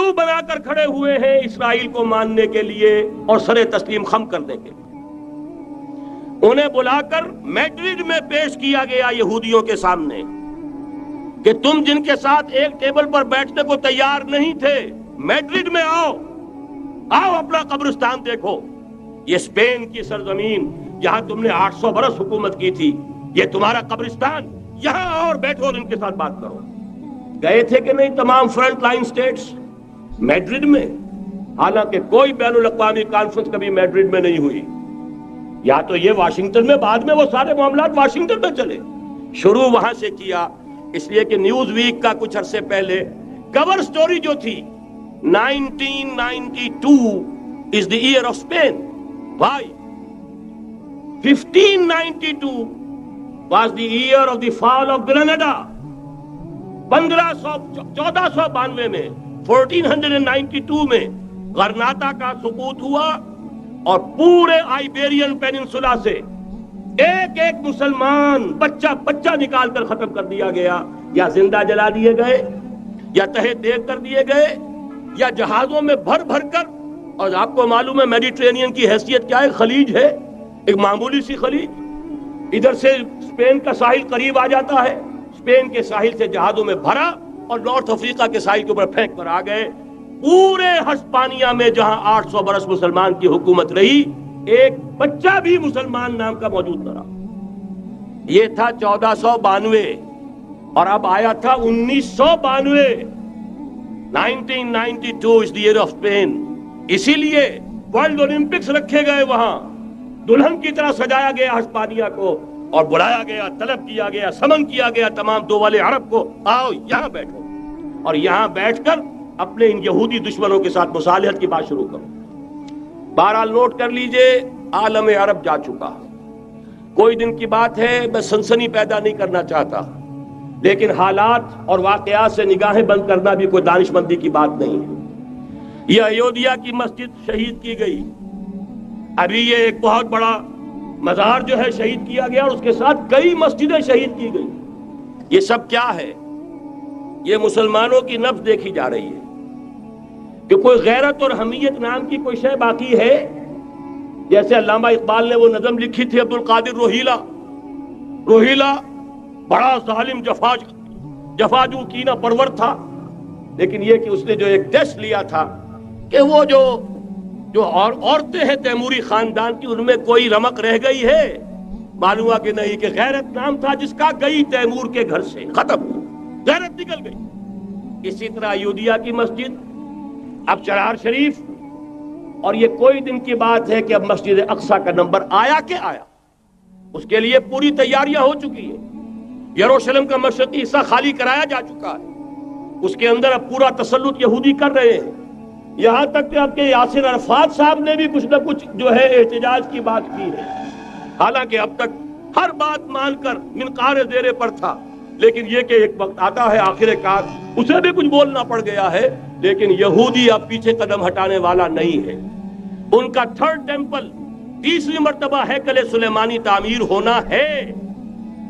کیوں بنا کر کھڑے ہوئے ہیں اسرائیل کو ماننے کے لیے اور سر تسلیم خم کرنے کے لیے. انہیں بلا کر میڈرڈ میں پیش کیا گیا یہودیوں کے سامنے کہ تم جن کے ساتھ ایک ٹیبل پر بیٹھنے کو تیار نہیں تھے، میڈرڈ میں آؤ اپنا قبرستان دیکھو. یہ اسپین کی سرزمین جہاں تم نے 800 برس حکومت کی تھی، یہ تمہارا قبرستان، یہاں آؤ اور بیٹھو اور ان کے ساتھ بات کرو. گئے تھے کہ نہیں تمام فرنٹ لائن سٹیٹس میڈرڈ میں؟ حالانکہ کوئی بین الاقوامی کانفرنس کبھی میڈرڈ میں نہیں ہوئی. یا تو یہ واشنگٹن میں، بعد میں وہ سارے معاملات واشنگٹن میں چلے. شروع وہاں سے کیا، اس لیے کہ نیوز ویک کا کچھ عرصے پہلے کور سٹوری جو تھی 1992 is the year of Spain. Why? 1592 was the year of the fall of Granada. 1492 میں 1492 میں غرناطہ کا سقوط ہوا اور پورے آئیبیرین پیننسولا سے ایک ایک مسلمان بچہ نکال کر ختم کر دیا گیا، یا زندہ جلا دیے گئے، یا تہے دیگ کر دیے گئے، یا جہازوں میں بھر کر. اور آپ کو معلوم ہے میڈیٹرینین کی حیثیت کیا ہے؟ خلیج ہے، ایک معمولی سی خلیج. ادھر سے اسپین کا ساحل قریب آ جاتا ہے، اسپین کے ساحل سے جہازوں میں بھرا اور نارتھ افریقہ کے ساحل کے اوپر پھینک کر آ گئے. پورے ہسپانیہ میں جہاں 800 برس مسلمان کی حکومت رہی، ایک بچہ بھی مسلمان نام کا موجود نہ رہا. یہ تھا 1492 اور اب آیا تھا 1992. 1992 is the year of Spain. اسی لیے ورلڈ اولمپکس رکھے گئے، وہاں دلہن کی طرح سجایا گیا ہسپانیہ کو اور بلایا گیا، طلب کیا گیا، سمن کیا گیا تمام دول عرب کو، آؤ یہاں بیٹھو اور یہاں بیٹھ کر اپنے ان یہودی دشمنوں کے ساتھ مصالحت کی بات شروع کرو. بہرحال نوٹ کر لیجئے، عالم عرب جا چکا. کوئی دن کی بات ہے، میں سنسنی پیدا نہیں کرنا چاہتا، لیکن حالات اور واقعات سے نگاہیں بند کرنا بھی کوئی دانش مندی کی بات نہیں ہے. یہ ایودھیا کی مسجد شہید کی گئی، ابھی یہ ایک بہت بڑا مزار جو ہے شہید کیا گیا، اور اس کے ساتھ کئی مسجدیں شہید کی گئی. یہ سب کیا ہے؟ یہ مسلمانوں کی نفس دیکھی جا رہی ہے کہ کوئی غیرت اور حمیت نام کی کوئی شے باقی ہے. جیسے علامہ اقبال نے وہ نظم لکھی تھی، عبدالقادر روہیلا بڑا ظالم جفاجو کینہ پرور تھا، لیکن یہ کہ اس نے جو ایک ٹیسٹ لیا تھا کہ وہ جو عورتیں ہیں تیموری خاندان کی، ان میں کوئی رمق رہ گئی ہے؟ معلوم ہوا کہ نہیں، کہ غیرت نام تھا جس کا گئی تیمور کے گھر سے، ختم ہو، غیرت نکل گئی. اسی طرح ایودھیا کی مسجد، اب چرار شریف، اور یہ کوئی دن کی بات ہے کہ اب مسجد اقصی کا نمبر آیا کہ آیا. اس کے لیے پوری تیاریاں ہو چکی ہیں. یروشلم کا مشرقی حصہ خالی کرایا جا چکا ہے، اس کے اندر اب پورا تسلط یہودی کر رہے ہیں. یہاں تک کہ اب کے یاسر عرفات صاحب نے بھی کچھ نہ کچھ جو ہے احتجاج کی بات کی ہے، حالانکہ اب تک ہر بات مان کر منقار زیرے پر تھا. لیکن یہ کہ ایک وقت آتا ہے آخر کار اسے بھی کچھ بولنا پڑ گیا ہے. لیکن یہودی اب پیچھے قدم ہٹانے والا نہیں ہے. ان کا تھرڈ ٹیمپل، 30ویں مرتبہ ہیکل سلیمانی تعمیر ہونا ہے.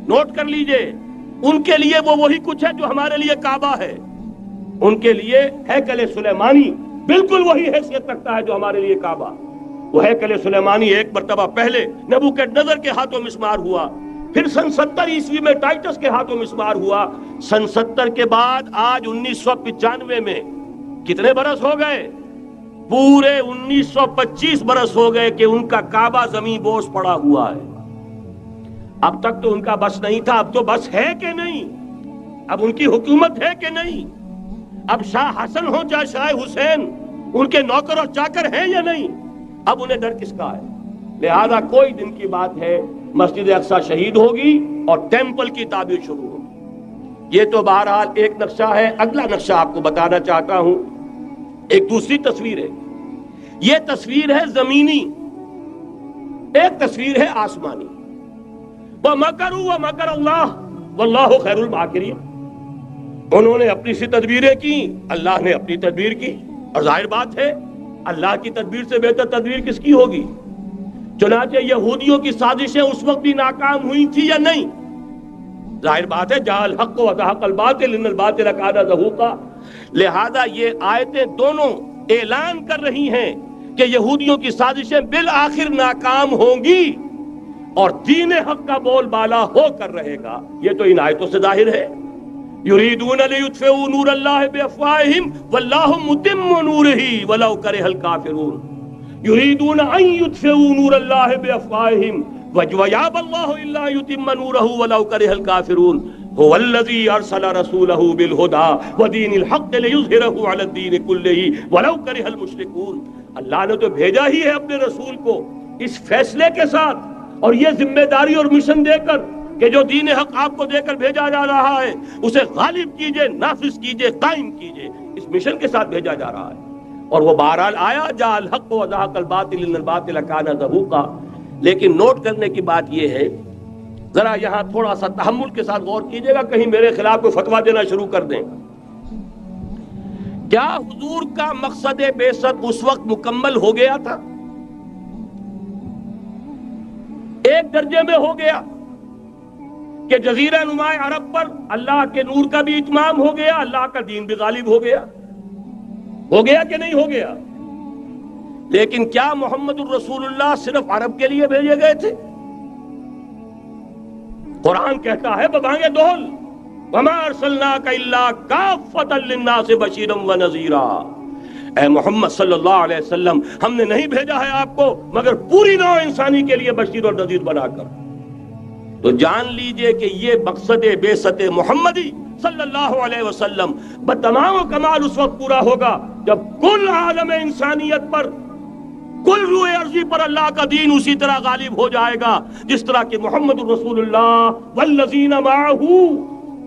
نوٹ کر لیجئے، ان کے لیے وہ وہی کچھ ہے جو ہمارے لیے کعبہ ہے. ان کے لیے ہیکل سلیمانی بالکل وہی حیثیت رکھتا ہے جو ہمارے لیے کعبہ. وہ ہیکل سلیمانی ایک مرتبہ پہلے نبوکدنضر کے ہاتھوں مسمار ہوا، پھر سن 70 عیسوی میں ٹائٹس کے ہاتھوں مسمار ہوا. سن 70 کے بعد آج 1995 میں کتنے برس ہو گئے؟ پورے 1925 برس ہو گئے کہ ان کا کعبہ زمین بوس پڑا ہوا ہے. اب تک تو ان کا بس نہیں تھا، اب تو بس ہے کہ نہیں؟ اب ان کی حکومت ہے کہ نہیں؟ اب شاہ حسن ہو چاہے شاہ حسین، ان کے نوکر اور چاکر ہیں یا نہیں؟ اب انہیں ڈر کس کا ہے؟ لہذا کوئی دن کی بات ہے، مسجد اقصی شہید ہوگی اور ٹیمپل کی تعمیر شروع ہوگی. یہ تو بہرحال ایک نقشہ ہے. اگلا نقشہ آپ کو بتانا چاہتا ہوں، ایک دوسری تصویر ہے. یہ تصویر ہے زمینی، ایک تصویر ہے آسمانی. وَمَكَرُوا وَمَكَرَ اللَّهُ وَاللَّهُ خَيْرُ الْمَاكِرِينَ. انہوں نے اپنی سی تدبیریں کی، اللہ نے اپنی تدبیر کی، اور ظاہر بات ہے اللہ کی تدبیر سے بہتر تدبیر کس کی ہوگی؟ چنانچہ یہودیوں کی سازشیں اس وقت بھی ناکام ہوئی تھی یا نہیں؟ ظاہر بات ہے جاء الحق وزهق الباطل ان الباطل کان زهوقا. لہذا یہ آیتیں دونوں اعلان کر رہی ہیں کہ یہودیوں کی سازشیں بالآخر ناکام ہوں گی اور دین حق کا بول بالا ہو کر رہے گا. یہ تو ان آیتوں سے ظاہر ہے. یریدون لیطفئوا نور اللہ بافواہہم واللہ متم نورہ ولو کرہ الکافرون. یریدون ان یطفئوا نور اللہ بافواہہم ویابى اللہ الا یتم نورہ ولو کرہ الکافرون. هو الذی ارسل رسولہ بالہدی ودین الحق لیظہرہ علی الدین کلہ ولو کرہ المشرکون. اللہ نے تو بھیجا ہی ہے اپنے رسول کو اس فیصلے کے ساتھ اور یہ ذمہ داری اور مشن دے کر کہ جو دین حق آپ کو دے کر بھیجا جا رہا ہے اسے غالب کیجئے، نافذ کیجئے، قائم کیجئے. اس مشن کے ساتھ بھیجا جا رہا ہے اور وہ بہرحال آیا. جاء الحق وزهق الباطل ان الباطل كان زهوقا. لیکن نوٹ کرنے کی بات یہ ہے، ذرا یہاں تھوڑا سا تحمل کے ساتھ غور کیجئے گا، کہیں میرے خلاف کوئی فتویٰ دینا شروع کر دیں. کیا حضور کا مقصد بعثت اس وقت مکمل ہو گیا تھا؟ ایک درجے میں ہو گیا کہ جزیرہ نما عرب پر اللہ کے نور کا بھی اتمام ہو گیا، اللہ کا دین بھی غالب ہو گیا. ہو گیا کہ نہیں ہو گیا؟ لیکن کیا محمد الرسول اللہ صرف عرب کے لیے بھیجے گئے تھے؟ قرآن کہتا ہے ببانگ دہل وما ارسلناک الا کافۃ للناس بشیرا ونذیرا. اے محمد صلی اللہ علیہ وسلم، ہم نے نہیں بھیجا ہے آپ کو مگر پوری نوع انسانی کے لیے بشیر اور نذیر بنا کر. تو جان لیجئے کہ یہ مقصد بعثت محمدی صلی اللہ علیہ وسلم بتمام و کمال اس وقت پورا ہوگا جب کل عالم انسانیت پر، کل روئے ارضی پر اللہ کا دین اسی طرح غالب ہو جائے گا جس طرح کہ محمد الرسول اللہ والذین معہ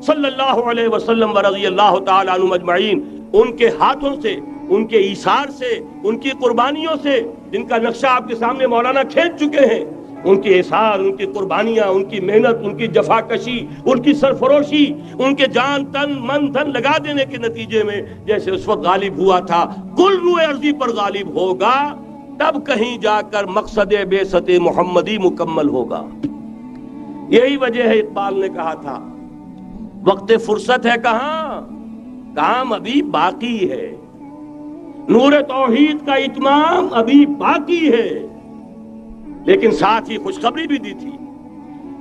صلی اللہ علیہ وسلم ورضی اللہ تعالی عنہم اجمعین، ان کے ہاتھوں سے، ان کے ایثار سے، ان کی قربانیوں سے، جن کا نقشہ آپ کے سامنے مولانا کھینچ چکے ہیں، ان کے اثار، ان کی قربانیاں، ان کی محنت، ان کی جفا کشی، ان کی سرفروشی، ان کے جان تن من دھن لگا دینے کے نتیجے میں جیسے اس وقت غالب ہوا تھا کل روئے ارضی پر غالب ہوگا، تب کہیں جا کر مقصد بعثت محمدی مکمل ہوگا. یہی وجہ ہے اقبال نے کہا تھا وقت فرصت ہے کہاں، کام ابھی باقی ہے، نور توحید کا اتمام ابھی باقی ہے. لیکن ساتھ ہی خوشخبری بھی دی تھی،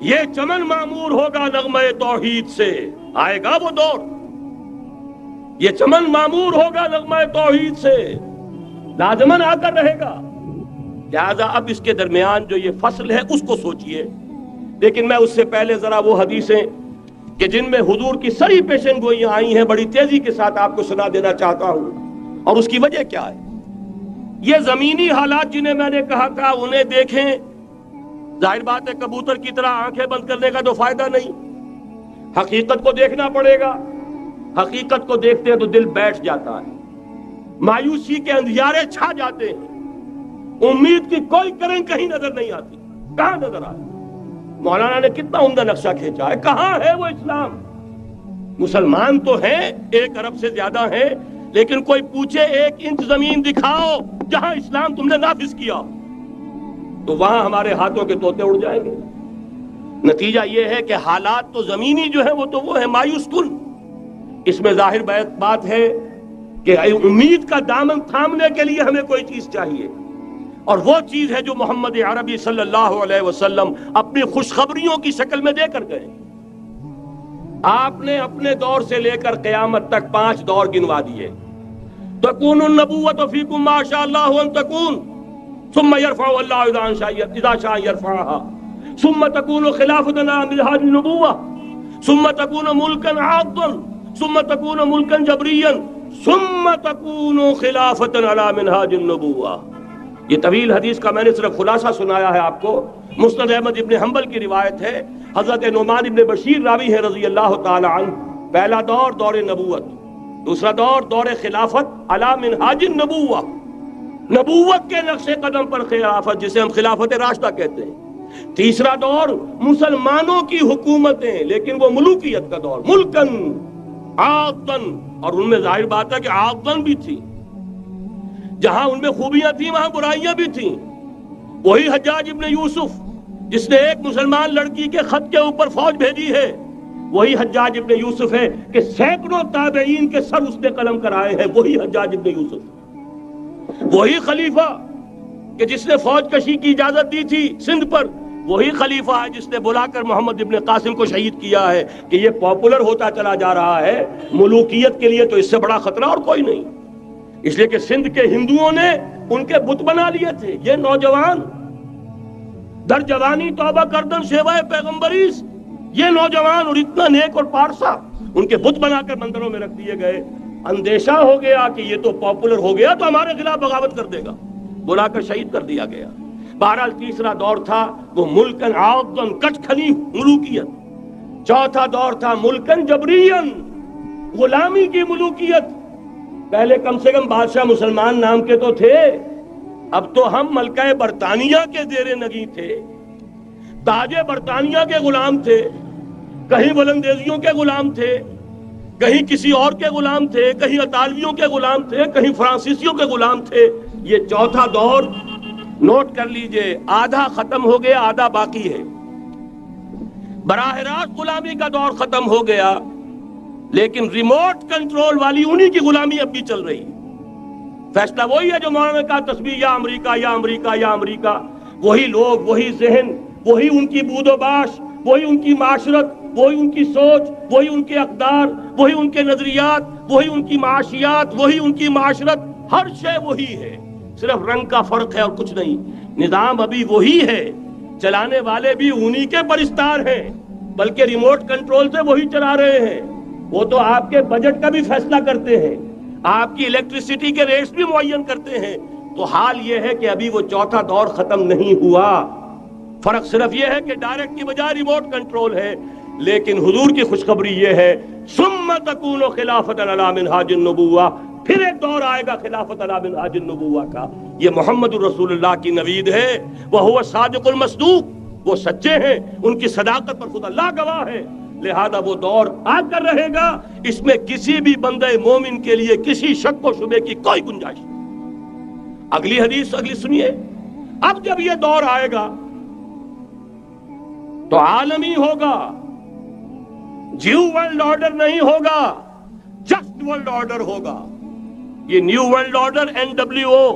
یہ چمن معمور ہوگا نغمہ توحید سے. آئے گا وہ دور، یہ چمن معمور ہوگا نغمہ توحید سے، لازماً آ کر رہے گا. لہذا اب اس کے درمیان جو یہ فصل ہے اس کو سوچئے. لیکن میں اس سے پہلے ذرا وہ حدیثیں کہ جن میں حضور کی سری پیشن گوئیاں آئی ہیں بڑی تیزی کے ساتھ آپ کو سنا دینا چاہتا ہوں. اور اس کی وجہ کیا ہے؟ یہ زمینی حالات جنہیں میں نے کہا تھا انہیں دیکھیں. ظاہر بات ہے کبوتر کی طرح آنکھیں بند کرنے کا تو فائدہ نہیں، حقیقت کو دیکھنا پڑے گا. حقیقت کو دیکھتے ہیں تو دل بیٹھ جاتا ہے، مایوسی کے اندھیارے چھا جاتے ہیں، امید کی کوئی کرن کہیں نظر نہیں آتی. کہاں نظر آتی؟ مولانا نے کتنا عمدہ نقشہ کھینچا ہے. کہاں ہے وہ اسلام؟ مسلمان تو ہیں، 1 ارب سے زیادہ ہیں، لیکن کوئی پوچھے 1 انچ زمین دکھاؤ جہاں اسلام تم نے نافذ کیا، تو وہاں ہمارے ہاتھوں کے طوطے اڑ جائیں گے. نتیجہ یہ ہے کہ حالات تو زمینی جو ہے وہ ہے مایوس کن. اس میں ظاہر بات ہے کہ امید کا دامن تھامنے کے لیے ہمیں کوئی چیز چاہیے، اور وہ چیز ہے جو محمد عربی صلی اللہ علیہ وسلم اپنی خوشخبریوں کی شکل میں دے کر گئے. آپ نے اپنے دور سے لے کر قیامت تک 5 دور گنوا دیے. تکون النبوۃ فیکم ما شاء اللہ ان تکون ثم يرفع اللہ اذا شاء يرفعها ثم تکون خلافۃ على منهاج النبوۃ ثم تکون ملکا عاضا ثم تکون ملکا جبریا ثم تکون خلافۃ على منهاج النبوۃ. یہ طویل حدیث کا میں نے صرف خلاصہ سنایا ہے آپ کو. مسند احمد ابن حنبل کی روایت ہے، حضرت نعمان ابن بشیر راوی ہے رضی اللہ تعالی عنہ. پہلا دور دور نبوت، دوسرا دور دور خلافت علی منہاج النبوہ، نبوت کے نقش قدم پر خلافت جسے ہم خلافت راشدہ کہتے ہیں. تیسرا دور مسلمانوں کی حکومتیں، لیکن وہ ملوکیت کا دور، ملکن عاضن، اور ان میں ظاہر بات ہے کہ عاضن بھی تھی، جہاں ان میں خوبیاں تھیں وہاں برائیاں بھی تھیں. وہی حجاج ابن یوسف جس نے ایک مسلمان لڑکی کے خط کے اوپر فوج بھیجی ہے وہی حجاج ابن یوسف ہے کہ سینکڑوں تابعین کے سر اس نے قلم کرائے ہیں، وہی حجاج ابن یوسف، وہی خلیفہ کہ جس نے فوج کشی کی اجازت دی تھی سندھ پر، وہی خلیفہ ہے جس نے بلا کر محمد ابن قاسم کو شہید کیا ہے کہ یہ پاپولر ہوتا چلا جا رہا ہے، ملوکیت کے لیے تو اس سے بڑا خطرہ اور کوئی نہیں۔ اس لیے کہ سندھ کے ہندوؤں نے ان کے بت بنا لیے تھے۔ یہ نوجوان در جوانی توبہ کردن سیوائے پیغمبریس، یہ نوجوان اور اتنا نیک اور پارسا ان کے بت بنا کر مندروں میں رکھ دیے گئے۔ اندیشہ ہو گیا کہ یہ تو پاپولر ہو گیا تو ہمارے خلاف بغاوت کر دے گا، بلا کر شہید کر دیا گیا۔ بہرحال تیسرا دور تھا وہ ملکن عاقدن کچ کھلی ملوکیت، چوتھا دور تھا ملکن جبرین غلامی کی ملوکیت۔ پہلے کم سے کم بادشاہ مسلمان نام کے تو تھے، اب تو ہم ملکہ برطانیہ کے زیر نگی تھے، تاج برطانیہ کے غلام تھے، کہیں بلندیزیوں کے غلام تھے، کہیں کسی اور کے غلام تھے، کہیں اطالویوں کے غلام تھے، کہیں فرانسیسیوں کے غلام تھے۔ یہ چوتھا دور نوٹ کر لیجئے، آدھا ختم ہو گیا، آدھا باقی ہے۔ براہ راست غلامی کا دور ختم ہو گیا، لیکن ریموٹ کنٹرول والی انہی کی غلامی اب بھی چل رہی۔ فیصلہ وہی ہے جو مولانا نے کہا، تسبیح یا امریکہ یا امریکہ یا امریکہ، وہی لوگ، وہی ذہن، وہی ان کی بود و باش، وہی ان کی معاشرت، وہی ان کی سوچ، وہی ان کے اقدار، وہی ان کے نظریات، وہی ان کی معاشیات، وہی ان کی معاشرت، ہر شے وہی ہے، صرف رنگ کا فرق ہے اور کچھ نہیں۔ نظام ابھی وہی ہے، چلانے والے بھی انہی کے پرستار ہیں، بلکہ ریموٹ کنٹرول سے وہی چلا رہے ہیں۔ وہ تو آپ کے بجٹ کا بھی فیصلہ کرتے ہیں، آپ کی الیکٹریسٹی کے ریٹس بھی معین کرتے ہیں۔ تو حال یہ ہے کہ ابھی وہ چوتھا دور ختم نہیں ہوا، فرق صرف یہ ہے کہ ڈائریکٹ کی بجائے ریموٹ کنٹرول ہے۔ لیکن حضور کی خوشخبری یہ ہے، ثم تکون خلافۃ علی منہاج النبوہ، پھر ایک دور آئے گا خلافت علی منہاج النبوہ کا۔ یہ محمد الرسول اللہ کی نوید ہے، وہو الصادق المصدوق، وہ سچے ہیں، ان کی صداقت پر خود اللہ گواہ ہے۔ لہذا وہ دور آ کر رہے گا، اس میں کسی بھی بندے مومن کے لیے کسی شک و شبے کی کوئی گنجائش نہیں۔ اگلی حدیث اگلی سنیے، اب جب یہ دور آئے گا تو عالمی ہوگا، جیو ورلڈ آرڈر نہیں ہوگا، جسٹ ورلڈ آرڈر ہوگا۔ یہ نیو ورلڈ آرڈر NWO،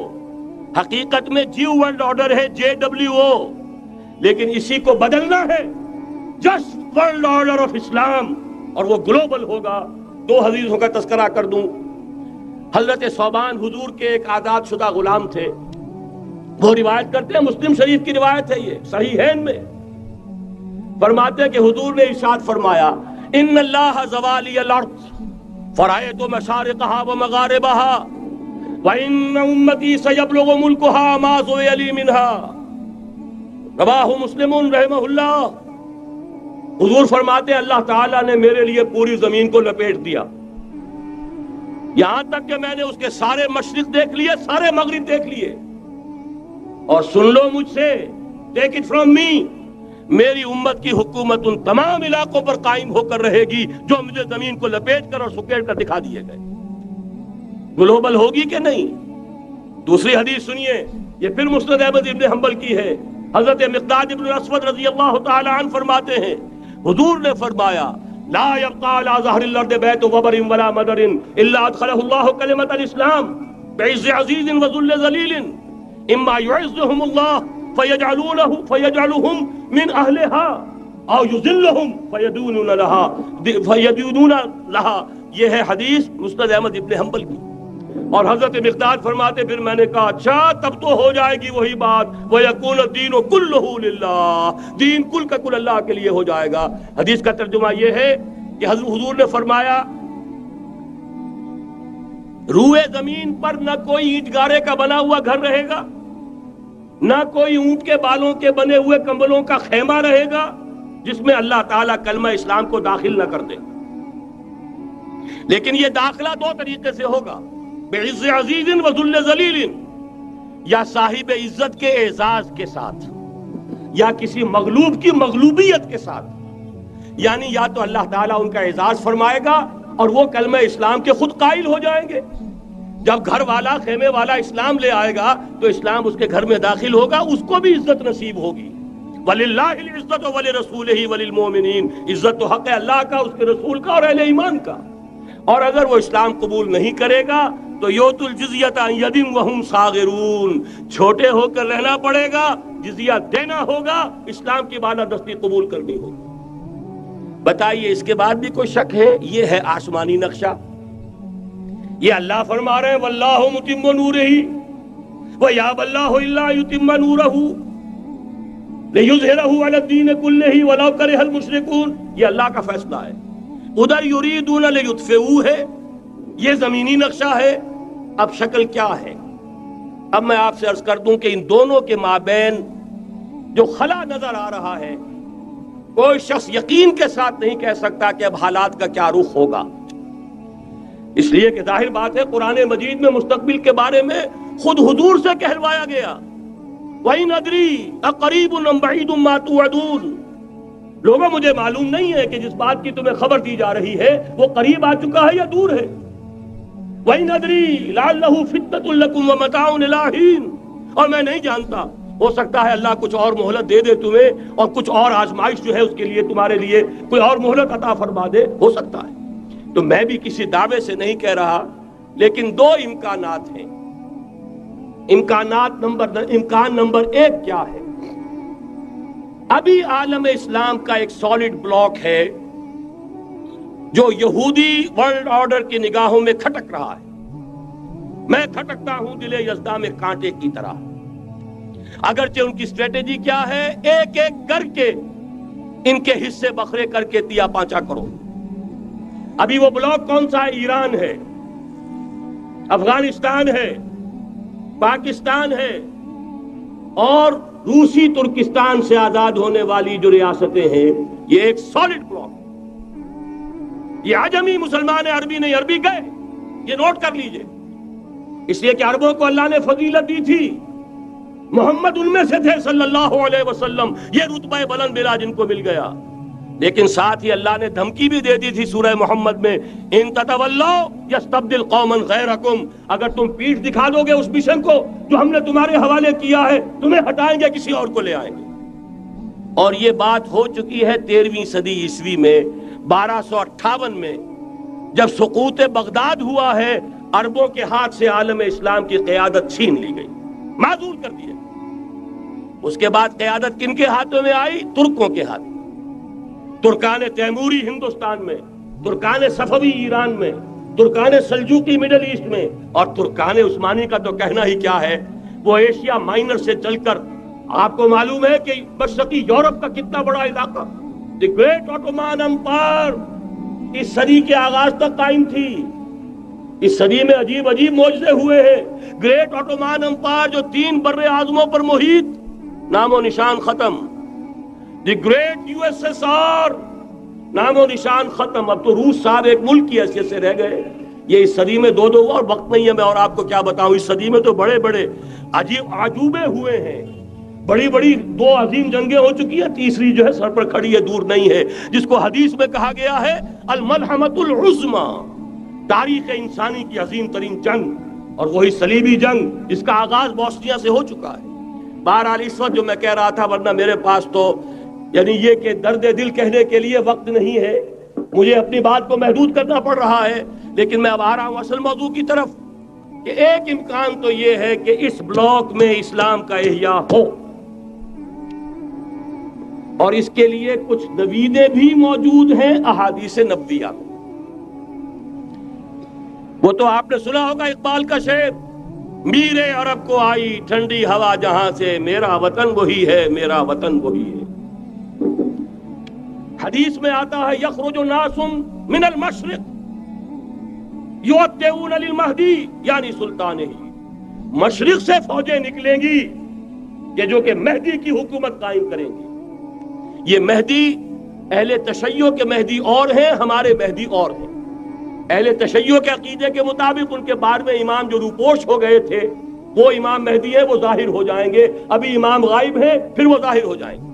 حقیقت میں جیو ورلڈ آرڈر ہے JWO، لیکن اسی کو بدلنا ہے جسٹ ورلڈ آرڈر آف اسلام، اور وہ گلوبل ہوگا۔ دو حدیثوں کا تذکرہ کر دوں۔ حضرت ثوبان حضور کے ایک آزاد شدہ غلام تھے، وہ روایت کرتے ہیں، مسلم شریف کی روایت ہے، یہ صحیحین میں فرماتے ہیں کہ حضور نے ارشاد فرمایا، ان اللہ زوالی الارض فرأیت مشارقها ومغاربها وان امتی سیبلغ ملکها ما زوی لی منها، رواہ مسلم رحمہ اللہ۔ حضور فرماتے ہیں اللہ تعالیٰ نے میرے لیے پوری زمین کو لپیٹ دیا، یہاں تک کہ میں نے اس کے سارے مشرق دیکھ لیے، سارے مغرب دیکھ لیے، اور سن لو مجھ سے، ٹیک اٹ فرام می، میری امت کی حکومت ان تمام علاقوں پر قائم ہو کر رہے گی جو مجھے زمین کو لپیٹ کر اور سکیڑ کر دکھا دیے گئے۔ گلوبل ہوگی کہ نہیں؟ دوسری حدیث سنیے، یہ پھر مسند احمد ابن حنبل کی ہے۔ حضرت مقداد ابن الاسود رضی اللہ تعالی عنہ فرماتے ہیں، حضور نے فرمایا، لا يبقى على ظهر الارض بيت وبر ولا مدر الا ادخله الله كلمة الاسلام بعز عزيز وذل ذليل، اما يعزهم الله فيجعلهم من اهلها او يذلهم فيدونون لها۔ یہ ہے حدیث مسند احمد ابن حنبل کی۔ اور حضرت مقداد فرماتے پھر میں نے کہا اچھا تب تو ہو جائے گی وہی بات، وَيَكُونَ الدِّينُ كُلُّهُ لِلَّهِ، دین کل کا کل اللہ کے لیے ہو جائے گا۔ حدیث کا ترجمہ یہ ہے کہ حضور نے فرمایا، روئے زمین پر نہ کوئی اینٹ گارے کا بنا ہوا گھر رہے گا، نہ کوئی اونٹ کے بالوں کے بنے ہوئے کمبلوں کا خیمہ رہے گا جس میں اللہ تعالیٰ کلمہ اسلام کو داخل نہ کر دے۔ لیکن یہ داخلہ دو طریقے سے ہوگا، بعز عزیز و ذل ذلیل، یا صاحب عزت کے اعزاز کے ساتھ، یا کسی مغلوب کی مغلوبیت کے ساتھ۔ یعنی یا تو اللہ تعالیٰ ان کا اعزاز فرمائے گا اور وہ کلمہ اسلام کے خود قائل ہو جائیں گے۔ جب گھر والا خیمے والا اسلام لے آئے گا تو اسلام اس کے گھر میں داخل ہوگا، اس کو بھی عزت نصیب ہوگی۔ وَلِلَّهِ الْعِزَّةُ وَلِرَسُولِهِ وَلِلْمُؤْمِنِينَ، عزت تو حق ہے اللہ کا، اس کے رسول کا اور اہل ایمان کا۔ اور اگر وہ اسلام قبول نہیں کرے گا تو یؤتُ الْجِزْیَۃَ عَنْ یَدٍ وَهُمْ صَاغِرُونَ، چھوٹے ہو کر رہنا پڑے گا، جزیہ دینا ہوگا، اسلام کی بالادستی قبول کرنی ہوگی۔ بتائیے اس کے بعد بھی کوئی شک ہے؟ یہ ہے آسمانی نقشہ۔ یہ اللہ فرما رہے ہیں وَاللَّهُ مُتِمُّ نُورِهِ وَيَأْبَى اللَّهُ إِلَّا يُتِمَّ نُورَهُ لِيُظْهِرَهُ عَلَى الدِّينِ كُلِّهِ وَلَوْ كَرِهَ الْمُشْرِكُونَ، یہ اللہ کا فیصلہ ہے۔ ادھر یریدون لیطفئوا ہے، یہ زمینی نقشہ ہے۔ اب شکل کیا ہے؟ اب میں آپ سے عرض کر دوں کہ ان دونوں کے مابین جو خلا نظر آ رہا ہے، کوئی شخص یقین کے ساتھ نہیں کہہ سکتا کہ اب حالات کا کیا رخ ہوگا، اس لیے کہ ظاہر بات ہے قرآن مجید میں مستقبل کے بارے میں خود حضور سے کہلوایا گیا وَإِنْ أَدْرِي أَقَرِيبٌ أَمْ بَعِيدٌ مَا تُوعَدُونَ، لوگوں مجھے معلوم نہیں ہے کہ جس بات کی تمہیں خبر دی جا رہی ہے وہ قریب آ چکا ہے یا دور ہے۔ وَإِنْ أَدْرِي لَعَلَّهُ فِتْنَةٌ لَكُمْ وَمَتَاعٌ إِلَىٰ حِينٍ، اور میں نہیں جانتا، ہو سکتا ہے اللہ کچھ اور مہلت دے دے تمہیں، اور کچھ اور آزمائش جو ہے اس کے لیے تمہارے لیے کوئی اور مہلت عطا فرما دے، ہو سکتا ہے۔ تو میں بھی کسی دعوے سے نہیں کہہ رہا، لیکن دو امکانات ہیں۔ امکان نمبر ایک کیا ہے؟ ابھی عالم اسلام کا ایک سالڈ بلاک ہے جو یہودی ورلڈ آرڈر کی نگاہوں میں کھٹک رہا ہے۔ میں کھٹکتا ہوں دل یزداں میں کانٹے کی طرح۔ اگرچہ ان کی اسٹریٹجی کیا ہے؟ ایک ایک کر کے ان کے حصے بکھرے کر کے دیا پانچا کرو۔ ابھی وہ بلاک کون سا ہے؟ ایران ہے، افغانستان ہے، پاکستان ہے، اور روسی ترکستان سے آزاد ہونے والی جو ریاستیں ہیں، یہ ایک سالڈ بلاک۔ یہ عجمی مسلمان عربی نہیں، عربی گئے، یہ نوٹ کر لیجئے، اس لیے کہ عربوں کو اللہ نے فضیلت دی تھی، محمد ان میں سے تھے صلی اللہ علیہ وسلم، یہ رتبہ بلند ملا جن کو مل گیا۔ لیکن ساتھ ہی اللہ نے دھمکی بھی دے دی تھی سورہ محمد میں، ان تتولوا یستبدل قوما غیرکم، اگر تم پیٹھ دکھا دو گے اس مشن کو جو ہم نے تمہارے حوالے کیا ہے، تمہیں ہٹائیں گے، کسی اور کو لے آئیں گے۔ اور یہ بات ہو چکی ہے 13ویں صدی عیسوی میں، 1258 میں جب سقوط بغداد ہوا ہے، عربوں کے ہاتھ سے عالم اسلام کی قیادت چھین لی گئی، معزول کر دیا۔ اس کے بعد قیادت کن کے ہاتھوں میں آئی؟ ترکوں کے ہاتھ، ترکان تیموری ہندوستان میں، ترکان صفوی ایران میں، ترکان سلجوقی مڈل ایسٹ میں، اور ترکان عثمانی کا تو کہنا ہی کیا ہے، وہ ایشیا مائنر سے چل کر آپ کو معلوم ہے کہ مشرقی یورپ کا کتنا بڑا علاقہ، دی گریٹ آٹومان امپائر اس صدی کے آغاز تک قائم تھی۔ اس صدی میں عجیب عجیب معجزے ہوئے ہیں۔ گریٹ آٹومان امپائر جو 3 بر اعظموں پر محیط، نام و نشان ختم۔ The great U S S R, نام و نشان ختم۔ اب تو روس صاحب ایک ملک کی حیثیت سے رہ گئے۔ یہ اس صدی میں دو اور وقت نہیں ہے میں اور آپ کو کیا بتاؤں، اس صدی میں تو بڑے بڑے عجیب عجوبے ہوئے ہیں، بڑی بڑی 2 عظیم جنگیں ہو چکی ہیں، تیسری جو ہے سر پر کھڑی ہے، دور نہیں ہے، جس کو حدیث میں کہا گیا ہے الملحمۃ العظمی، تاریخ انسانی کی عظیم ترین جنگ، اور وہی صلیبی جنگ جس کا آغاز بوسنیا سے ہو چکا ہے۔ بہرحال اس وقت جو میں کہہ رہا تھا، ورنہ میرے پاس تو یعنی یہ کہ درد دل کہنے کے لیے وقت نہیں ہے، مجھے اپنی بات کو محدود کرنا پڑ رہا ہے، لیکن میں اب آ رہا ہوں اصل موضوع کی طرف، کہ ایک امکان تو یہ ہے کہ اس بلاک میں اسلام کا احیاء ہو، اور اس کے لیے کچھ نویدیں بھی موجود ہیں احادیث نبویہ میں۔ وہ تو آپ نے سنا ہوگا اقبال کا شعر، میرے عرب کو آئی ٹھنڈی ہوا جہاں سے، میرا وطن وہی ہے، میرا وطن وہی ہے۔ حدیث میں آتا ہے یخرج ناس من المشرق یؤتون للمہدی، یعنی سلطانہ، مشرق سے فوجیں نکلیں گی کہ جو کہ مہدی کی حکومت قائم کریں گی۔ یہ مہدی اہل تشیع کے مہدی اور ہیں، ہمارے مہدی اور ہیں۔ اہل تشیع کے عقیدے کے مطابق ان کے بعد میں امام جو روپوش ہو گئے تھے وہ امام مہدی ہے، وہ ظاہر ہو جائیں گے، ابھی امام غائب ہیں، پھر وہ ظاہر ہو جائیں گے۔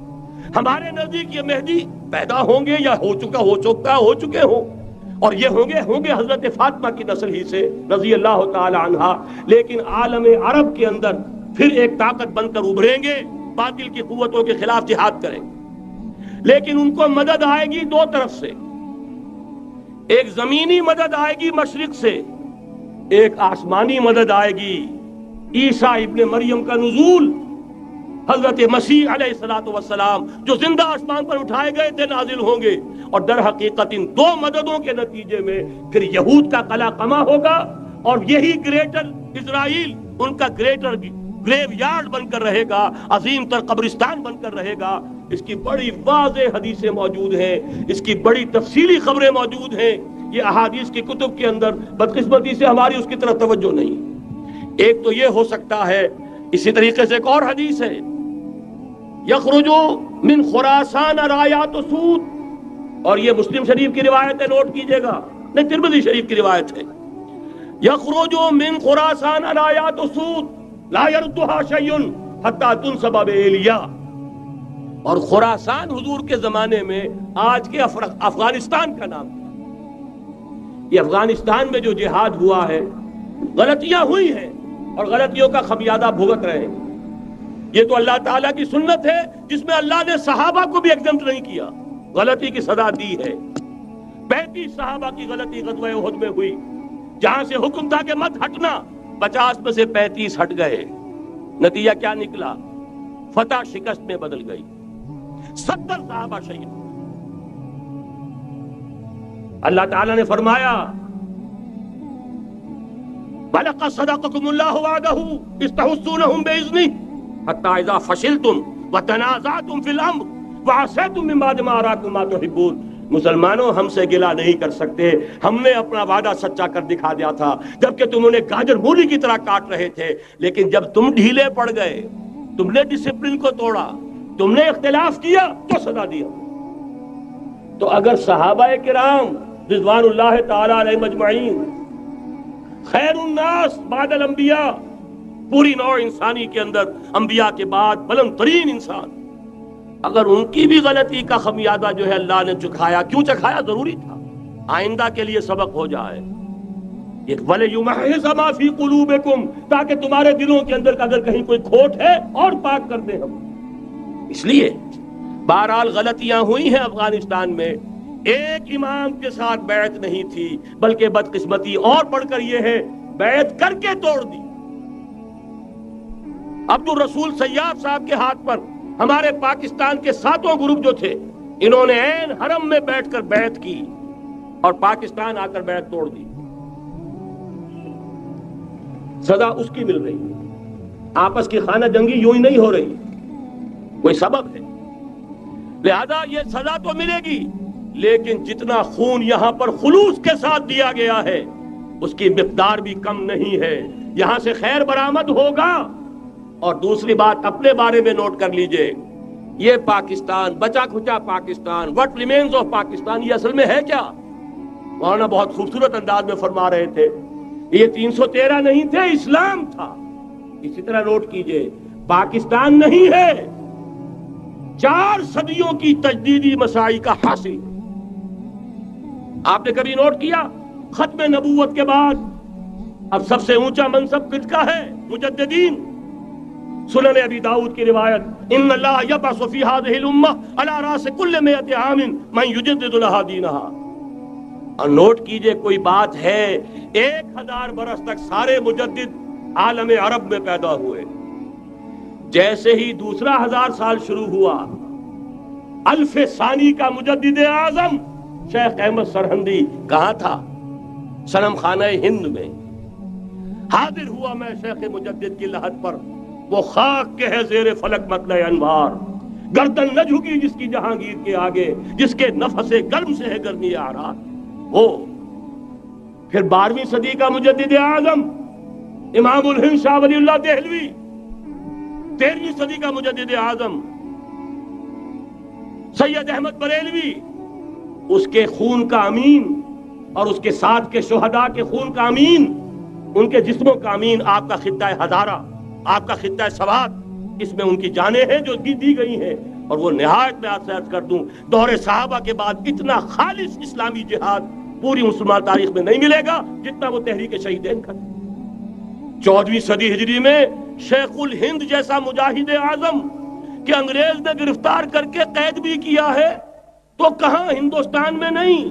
ہمارے نزدیک یہ مہدی پیدا ہوں گے یا ہو چکے ہوں، اور یہ ہوں گے حضرت فاطمہ کی نسل ہی سے رضی اللہ تعالی عنہا، لیکن عالم عرب کے اندر پھر ایک طاقت بن کر ابھریں گے باطل کی قوتوں کے خلاف جہاد کریں، لیکن ان کو مدد آئے گی دو طرف سے، ایک زمینی مدد آئے گی مشرق سے، ایک آسمانی مدد آئے گی، عیسیٰ ابن مریم کا نزول، حضرت مسیح علیہ الصلوۃ والسلام جو زندہ آسمان پر اٹھائے گئے تھے نازل ہوں گے، اور در حقیقت ان دو مددوں کے نتیجے میں پھر یہود کا قلع قمع ہوگا، اور یہی گریٹر اسرائیل ان کا گریٹر گریو یارڈ بن کر رہے گا، عظیم تر قبرستان بن کر رہے گا۔ اس کی بڑی واضح حدیثیں موجود ہیں، اس کی بڑی تفصیلی خبریں موجود ہیں، یہ احادیث کی کتب کے اندر، بدقسمتی سے ہماری اس کی طرف توجہ نہیں۔ ایک تو یہ ہو سکتا ہے، اسی طریقے سے ایک اور حدیث ہے، یخرج من خراسان رایات سود، اور یہ مسلم شریف کی روایت ہے، نوٹ کیجئے گا، نہیں ترمذی شریف کی روایت ہے، یخرج من خراسان رایات سود لا يردها شيء حتى تنصب بإيلیا، اور خراسان حضور کے زمانے میں آج کے افغانستان کا نام تھا۔ یہ افغانستان میں جو جہاد ہوا ہے، غلطیاں ہوئی ہیں اور غلطیوں کا خمیازہ بھگت رہے ہیں، یہ تو اللہ تعالیٰ کی سنت ہے جس میں اللہ نے صحابہ کو بھی ایگزمپٹ نہیں کیا، غلطی کی سزا دی ہے۔ 35 صحابہ کی غلطی غزوہ احد میں ہوئی، جہاں سے حکم تھا کہ مت ہٹنا، 50 میں سے 35 ہٹ گئے، نتیجہ کیا نکلا؟ فتح شکست میں بدل گئی، 70 صحابہ شہید۔ اللہ تعالیٰ نے فرمایا وَلَقَدْ صَدَقَكُمُ اللَّهُ وَعْدَهُ إِذْ تَحُسُّونَهُم بِإِذْنِهِ حَتَّى إِذَا فَشِلْتُمْ وَتَنَازَعْتُمْ فِي الْأَمْرِ وَعَصَيْتُمْ مِن بَعْدِ مَا أَرَاكُم مَا تُحِبُّونَ۔ مسلمانوں ہم سے گلہ نہیں کر سکتے، ہم نے اپنا وعدہ سچا کر دکھا دیا تھا، جبکہ تم انہیں گاجر مولی کی طرح کاٹ رہے تھے، لیکن جب تم ڈھیلے پڑ گئے، تم نے ڈسپلن کو توڑا، تم نے اختلاف کیا تو سزا دیا۔ تو اگر صحابہ کرام رضوان اللہ تعالی علیہ مجمعین خیر الناس بعد الانبیاء، پوری نوع انسانی کے اندر انبیاء کے بعد بلند ترین انسان، اگر ان کی بھی غلطی کا خمیازہ جو ہے اللہ نے چکھایا، کیوں چکھایا؟ ضروری تھا، آئندہ کے لیے سبق ہو جائے، ایک وَلِيُمَحِّصَ مَا فِي قُلُوبِكُمْ، تاکہ تمہارے دلوں کے اندر اگر کہیں کوئی کھوٹ ہے اور پاک کر دیں ہم۔ اس لیے بہرحال غلطیاں ہوئی ہیں افغانستان میں، ایک امام کے ساتھ بیعت نہیں تھی، بلکہ بدقسمتی اور بڑھ کر یہ ہے بیعت کر کے توڑ دی۔ عبد الرسول سیاف صاحب کے ہاتھ پر ہمارے پاکستان کے 7 گروپ جو تھے، انہوں نے عین حرم میں بیٹھ کر بیعت کی اور پاکستان آ کر بیعت توڑ دی، سزا اس کی مل رہی ہے۔ آپس کی خانہ جنگی یوں ہی نہیں ہو رہی، کوئی سبب ہے، لہذا یہ سزا تو ملے گی، لیکن جتنا خون یہاں پر خلوص کے ساتھ دیا گیا ہے اس کی مقدار بھی کم نہیں ہے، یہاں سے خیر برآمد ہوگا۔ اور دوسری بات اپنے بارے میں نوٹ کر لیجئے، یہ پاکستان، بچا کھچا Pakistan, what remains of Pakistan, یہ اصل میں ہے کیا؟ مولانا بہت خوبصورت انداز میں فرما رہے تھے، یہ 313 نہیں تھے، اسلام تھا۔ اسی طرح نوٹ کیجئے، پاکستان نہیں ہے، 4 صدیوں کی تجدیدی مساعی کا حاصل۔ آپ نے کبھی نوٹ کیا ختم نبوت کے بعد اب سب سے اونچا منصب کس کا ہے؟ مجددین۔ سنن ابی داؤد کی روایت، ان اللہ یبعث فی ہذہ الامہ علی راس کل 100 عام من یجدد لها دینها۔ اور نوٹ کیجئے، کوئی بات ہے 1000 برس تک سارے مجدد عالم عرب میں پیدا ہوئے، جیسے ہی دوسرا 1000 سال شروع ہوا، الف ثانی کا مجدد اعظم شیخ احمد سرہندی کہاں تھا؟ صنم خانہ ہند میں حاضر ہوا میں شیخ مجدد کی لحد پر، وہ خاک کے ہے زیر فلک مطلع انوار، گردن نہ جھکی جس کی جہانگیر کے آگے، جس کے نفس گرم سے ہے گرمی آرات وہ۔ پھر 12ویں صدی کا مجدد اعظم امام الہند شاہ ولی اللہ دہلوی، 13ویں صدی کا مجدد اعظم سید احمد بریلوی، اس کے خون کا امین اور اس کے ساتھ کے شہداء کے خون کا امین، ان کے جسموں کا امین آپ کا خطہ ہزارہ، آپ کا خطہ سوات، اس میں ان کی جانیں ہیں جو دی گئی ہیں۔ اور وہ نہایت میں آپ سے عرض کر دوں، دور صحابہ کے بعد اتنا خالص اسلامی جہاد پوری مسلمان تاریخ میں نہیں ملے گا جتنا وہ تحریک شہیدین کا۔ 14ویں صدی ہجری میں شیخ الہند جیسا مجاہد اعظم کہ انگریز نے گرفتار کر کے قید بھی کیا ہے تو کہاں؟ ہندوستان میں نہیں،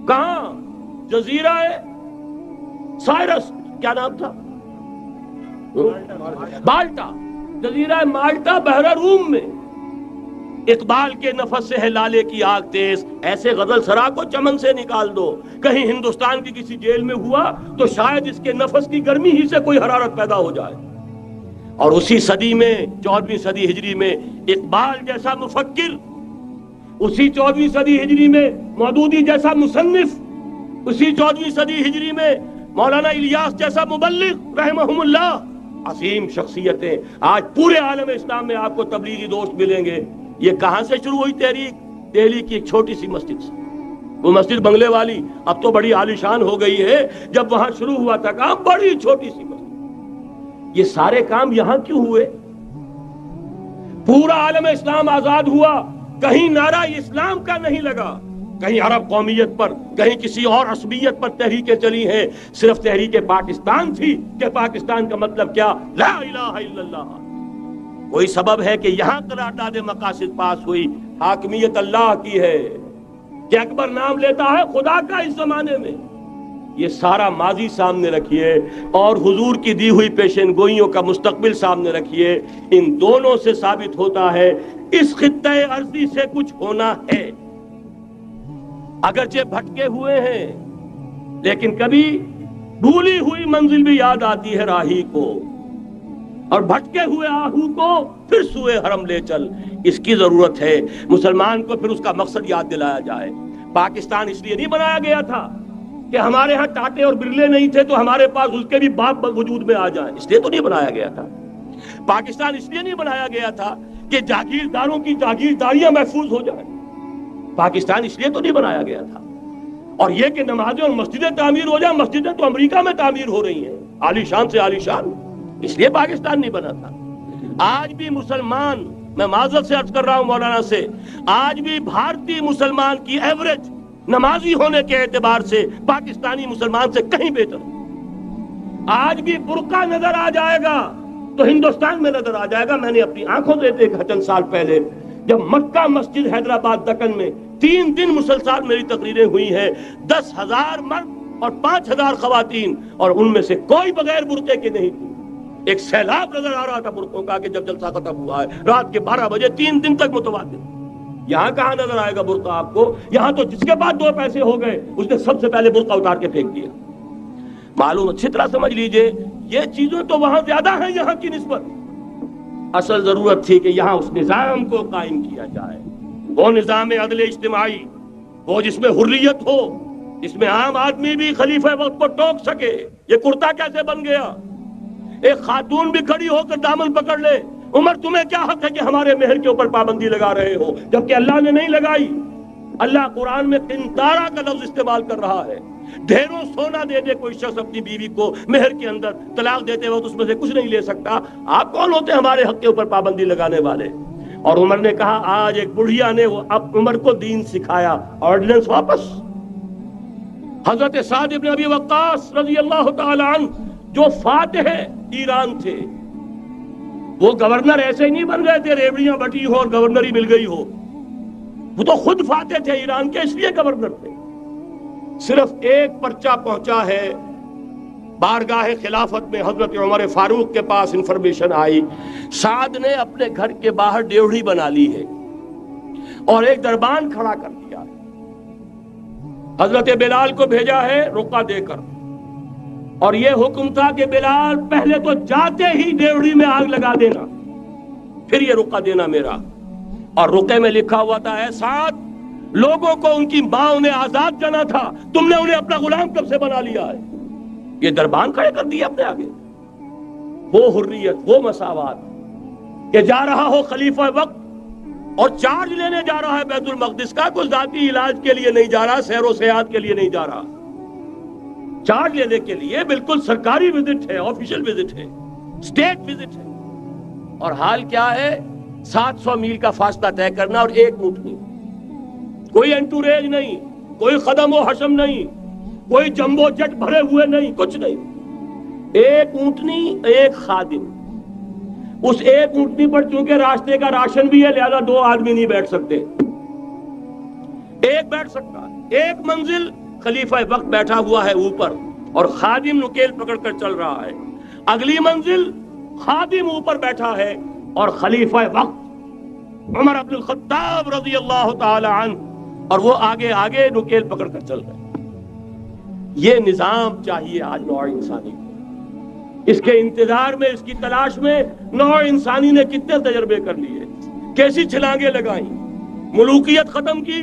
کہاں؟ جزیرہ سائرس، کیا نام تھا؟ مالٹا، جزیرہ مالٹا بحر روم میں۔ اقبال کے نفس سے ہے لالے کی آگ تیز، ایسے غزل سرا کو چمن سے نکال دو۔ کہیں ہندوستان کی کسی جیل میں ہوا تو شاید اس کے نفس کی گرمی ہی سے کوئی حرارت پیدا ہو جائے۔ اور اسی صدی میں، 14ویں صدی ہجری میں، اقبال جیسا مفکر، اسی 14ویں صدی ہجری میں مودودی جیسا مصنف، اسی 14ویں صدی ہجری میں مولانا الیاس جیسا مبلغ رحمہم اللہ، عظیم شخصیتیں آج پورے عالم اسلام میں آپ کو تبلیغی دوست ملیں گے۔ یہ کہاں سے شروع ہوئی تحریک؟ دہلی کی ایک چھوٹی سی مسجد سے، وہ مسجد بنگلے والی اب تو بڑی عالیشان ہو گئی ہے، جب وہاں شروع ہوا تھا کام بڑی چھوٹی سی مسجد۔ یہ سارے کام یہاں کیوں ہوئے؟ پورا عالم اسلام آزاد ہوا، کہیں نعرہ اسلام کا نہیں لگا، کہیں عرب قومیت پر، کہیں کسی اور عصبیت پر تحریکیں چلی ہیں، صرف تحریک پاکستان تھی کہ پاکستان کا مطلب کیا؟ لا الہ الا اللہ۔ کوئی سبب ہے کہ یہاں قرارداد مقاصد پاس ہوئی، حاکمیت اللہ کی ہے، کہ اکبر نام لیتا ہے خدا کا اس زمانے میں۔ یہ سارا ماضی سامنے رکھیے اور حضور کی دی ہوئی پیشین گوئیوں کا مستقبل سامنے رکھیے، ان دونوں سے ثابت ہوتا ہے اس خطۂ ارضی سے کچھ ہونا ہے۔ اگرچہ بھٹکے ہوئے ہیں لیکن کبھی بھولی ہوئی منزل بھی یاد آتی ہے راہی کو، اور بھٹکے ہوئے آہو کو پھر سوئے حرم لے چل، اس کی ضرورت ہے۔ مسلمان کو پھر اس کا مقصد یاد دلایا جائے۔ پاکستان اس لیے نہیں بنایا گیا تھا کہ ہمارے ہاں ٹاٹے اور برلے نہیں تھے تو ہمارے پاس اس کے بھی باپ وجود میں آ جائیں، اس لیے تو نہیں بنایا گیا تھا۔ پاکستان اس لیے نہیں بنایا گیا تھا کہ جاگیرداروں کی جاگیرداریاں محفوظ ہو جائیں، پاکستان اس لیے تو نہیں بنایا گیا تھا۔ اور یہ کہ نمازیں اور مسجدیں تعمیر ہو جائیں، مسجدیں تو امریکہ میں تعمیر ہو رہی ہیں، عالی شان سے عالی شان، اس لیے پاکستان نہیں بنا تھا۔ آج بھی مسلمان، میں معذرت سے عرض کر رہا ہوں مولانا سے، آج بھی بھارتی مسلمان کی ایوریج نمازی ہونے کے اعتبار سے پاکستانی مسلمان سے کہیں بہتر۔ آج بھی برقع نظر آ جائے گا تو ہندوستان میں نظر آ جائے گا۔ میں نے اپنی آنکھوں سے دیکھا چند سال پہلے، جب مکہ مسجد حیدرآباد دکن میں 3 دن مسلسل میری تقریریں ہوئی ہیں، 10,000 مرد اور 5,000 خواتین، اور ان میں سے کوئی بغیر برقعے کے نہیں تھی۔ ایک سیلاب نظر آ رہا تھا برقعوں کا کہ جب جلسہ ختم ہوا ہے رات کے 12 بجے 3 دن تک متواتر۔ یہاں کہاں نظر آئے گا برقع آپ کو؟ یہاں تو جس کے پاس 2 پیسے ہو گئے اس نے سب سے پہلے برقع اتار کے پھینک دیا۔ معلوم اچھی طرح سمجھ لیجئے، یہ چیزیں تو وہاں زیادہ ہیں یہاں کی نسبت۔ اصل ضرورت تھی کہ یہاں اس نظام کو قائم کیا جائے، وہ نظام عدل اجتماعی، وہ جس میں حریت ہو، جس میں عام آدمی بھی خلیفہ وقت کو ٹوک سکے۔ یہ کرتا کیسے بن گیا؟ ایک خاتون بھی کھڑی ہو کر دامن پکڑ لے، عمر تمہیں کیا حق ہے کہ ہمارے مہر کے اوپر پابندی لگا رہے ہو، جبکہ اللہ نے نہیں لگائی۔ اللہ قرآن میں قنطارہ کا لفظ استعمال کر رہا ہے۔ ڈھیروں سونا دے دے کوئی شخص اپنی بیوی کو مہر کے اندر، طلاق دیتے وقت اس میں سے کچھ نہیں لے سکتا، آپ کون ہوتے ہیں ہمارے حق کے اوپر پابندی لگانے والے؟ اور عمر نے کہا، آج ایک بڑھیا نے اب عمر کو دین سکھایا، آرڈیننس واپس۔ حضرت سعد ابن ابی وقاص رضی اللہ تعالی عنہ جو فاتح ایران تھے، وہ گورنر ایسے ہی نہیں بن گئے تھے ریوڑیاں بٹی ہو اور گورنر ہی مل گئی ہو، وہ تو خود فاتح تھے ایران کے، اس لیے گورنر تھے۔ صرف ایک پرچہ پہنچا ہے بارگاہ خلافت میں، حضرت عمر فاروق کے پاس انفارمیشن آئی، سعد نے اپنے گھر کے باہر ڈیوڑی بنا لی ہے اور ایک دربان کھڑا کر دیا، حضرت بلال کو بھیجا ہے رقعہ دے کر، اور یہ حکم تھا کہ بلال پہلے تو جاتے ہی ڈیوڑی میں آگ لگا دینا، پھر یہ رقعہ دینا میرا۔ اور رقعے میں لکھا ہوا تھا، اے سعد، لوگوں کو ان کی ماں نے آزاد جانا تھا، تم نے انہیں اپنا غلام کب سے بنا لیا ہے؟ یہ دربان کھڑے کر دیا اپنے آگے۔ وہ حریت، وہ مساوات کہ جا رہا ہو خلیفہ وقت اور چارج لینے جا رہا ہے بیت المقدس کا، کوئی ذاتی علاج کے لیے نہیں جا رہا، سیر و سیاحت کے لیے نہیں جا رہا، چارج لینے کے لیے بالکل سرکاری وزٹ ہے، آفیشل وزٹ ہے، اسٹیٹ وزٹ ہے۔ اور حال کیا ہے؟ 700 میل کا فاصلہ طے کرنا اور ایک اونٹنی، کوئی انٹوریج نہیں، کوئی خدم و حشم نہیں، کوئی جمبو جٹ بھرے ہوئے نہیں، کچھ نہیں، ایک اونٹنی، ایک خادم۔ اس ایک اونٹنی پر چونکہ راستے کا راشن بھی ہے لہذا 2 آدمی نہیں بیٹھ سکتے، ایک بیٹھ سکتا ہے۔ ایک منزل خلیفہ وقت بیٹھا ہوا ہے اوپر اور خادم نکیل پکڑ کر چل رہا ہے، اگلی منزل خادم اوپر بیٹھا ہے اور خلیفہ وقت عمر بن الخطاب رضی اللہ تعالی عنہ اور وہ آگے آگے نکیل پکڑ کر چل رہے ہیں۔ یہ نظام چاہیے آج نوع انسانی کو۔ اس کے انتظار میں، اس کی تلاش میں نوع انسانی نے کتنے تجربے کر لیے، کیسی چھلانگیں لگائیں، ملوکیت ختم کی،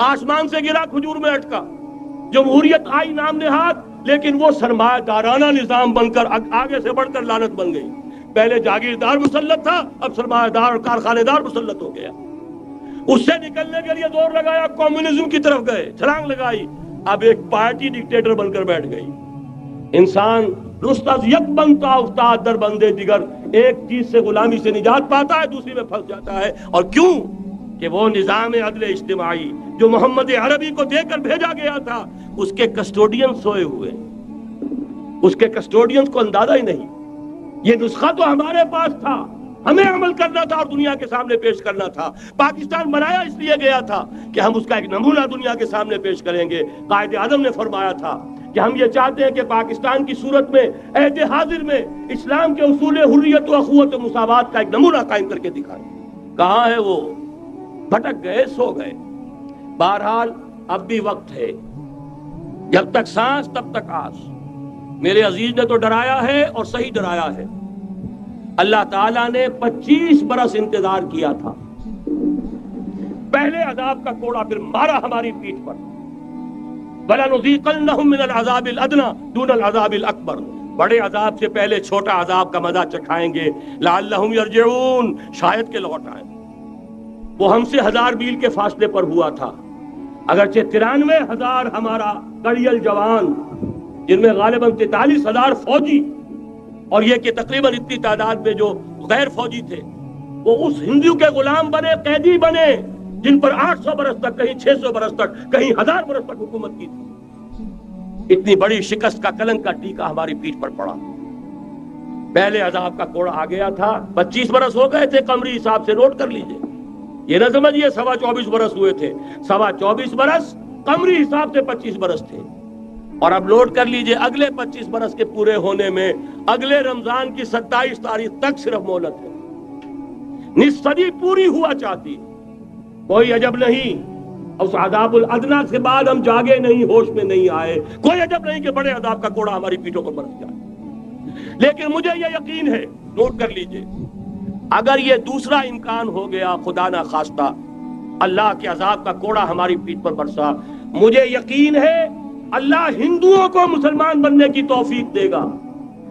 آسمان سے گرا کھجور میں اٹکا، جمہوریت آئی نام نہاد لیکن وہ سرمایہ دارانہ نظام بن کر آگے سے بڑھ کر لعنت بن گئی۔ پہلے جاگیردار مسلط تھا، اب سرمایہ دار اور کارخانے دار مسلط ہو گیا۔ اس سے نکلنے کے لیے زور لگایا، کمیونزم کی طرف گئے، چھلانگ لگائی، اب ایک پارٹی ڈکٹیٹر بن کر بیٹھ گئی۔ انسان رست از یک بنتا افتاد در بندے دیگر، ایک چیز سے غلامی سے نجات پاتا ہے دوسری میں پھنس جاتا ہے۔ اور کیوں؟ کہ وہ نظام عدل اجتماعی جو محمد عربی کو دے کر بھیجا گیا تھا اس کے کسٹوڈین سوئے ہوئے، اس کے کسٹوڈین کو اندازہ ہی نہیں۔ یہ نسخہ تو ہمارے پاس تھا، ہمیں عمل کرنا تھا اور دنیا کے سامنے پیش کرنا تھا۔ پاکستان بنایا اس لیے گیا تھا کہ ہم اس کا ایک نمونہ دنیا کے سامنے پیش کریں گے۔ قائد اعظم نے فرمایا تھا کہ ہم یہ چاہتے ہیں کہ پاکستان کی صورت میں عہد حاضر میں اسلام کے اصول حریت و اخوت و مساوات کا ایک نمونہ قائم کر کے دکھائیں۔ کہاں ہے وہ؟ بھٹک گئے، سو گئے۔ بہرحال اب بھی وقت ہے، جب تک سانس تب تک آس۔ میرے عزیز نے تو ڈرایا ہے اور صحیح ڈرایا ہے۔ اللہ تعالیٰ نے 25 برس انتظار کیا تھا، پہلے عذاب کا کوڑا پھر مارا ہماری پیٹھ پر۔ وَلَنُذِيقَنَّهُم مِّنَ الْعَذَابِ الْأَدْنَىٰ دُونَ الْعَذَابِ الْأَكْبَرِ، بڑے عذاب سے پہلے چھوٹا عذاب کا مزہ چکھائیں گے۔ لَعَلَّهُمْ يَرْجِعُونَ، شاید کہ لوٹ آئیں۔ وہ ہم سے 1000 میل کے فاصلے پر ہوا تھا، اگرچہ 93,000 ہمارا کڑیل جوان، جن میں غالباً 43,000 فوجی اور یہ کہ تقریباً اتنی تعداد میں جو غیر فوجی تھے، وہ اس ہندو کے غلام بنے، قیدی بنے جن پر 800 برس تک، کہیں 600 برس تک، کہیں 1000 برس تک حکومت کی تھی۔ اتنی بڑی شکست کا کلنک کا ٹیکا ہماری پیٹھ پر پڑا۔ پہلے عذاب کا کوڑا آ گیا تھا، 25 برس ہو گئے تھے قمری حساب سے، نوٹ کر لیجئے، یہ نہ سمجھیے 24.25 برس ہوئے تھے، 24.25 برس قمری حساب سے 25 برس تھے۔ اور اب نوٹ کر لیجئے اگلے 25 برس کے پورے ہونے میں اگلے رمضان کی 27 تاریخ تک صرف مہلت ہے۔ نصف صدی پوری ہوا چاہتی، کوئی عجب نہیں اس عذاب الادنیٰ سے بعد ہم جاگے نہیں، ہوش میں نہیں آئے، کوئی عجب نہیں کہ بڑے عذاب کا کوڑا ہماری پیٹھوں پر برس جائے۔ لیکن مجھے یہ یقین ہے، نوٹ کر لیجئے، اگر یہ دوسرا امکان ہو گیا، خدا نہ خواستہ اللہ کے عذاب کا کوڑا ہماری پیٹھ پر برسا، مجھے یقین ہے اللہ ہندوؤں کو مسلمان بننے کی توفیق دے گا،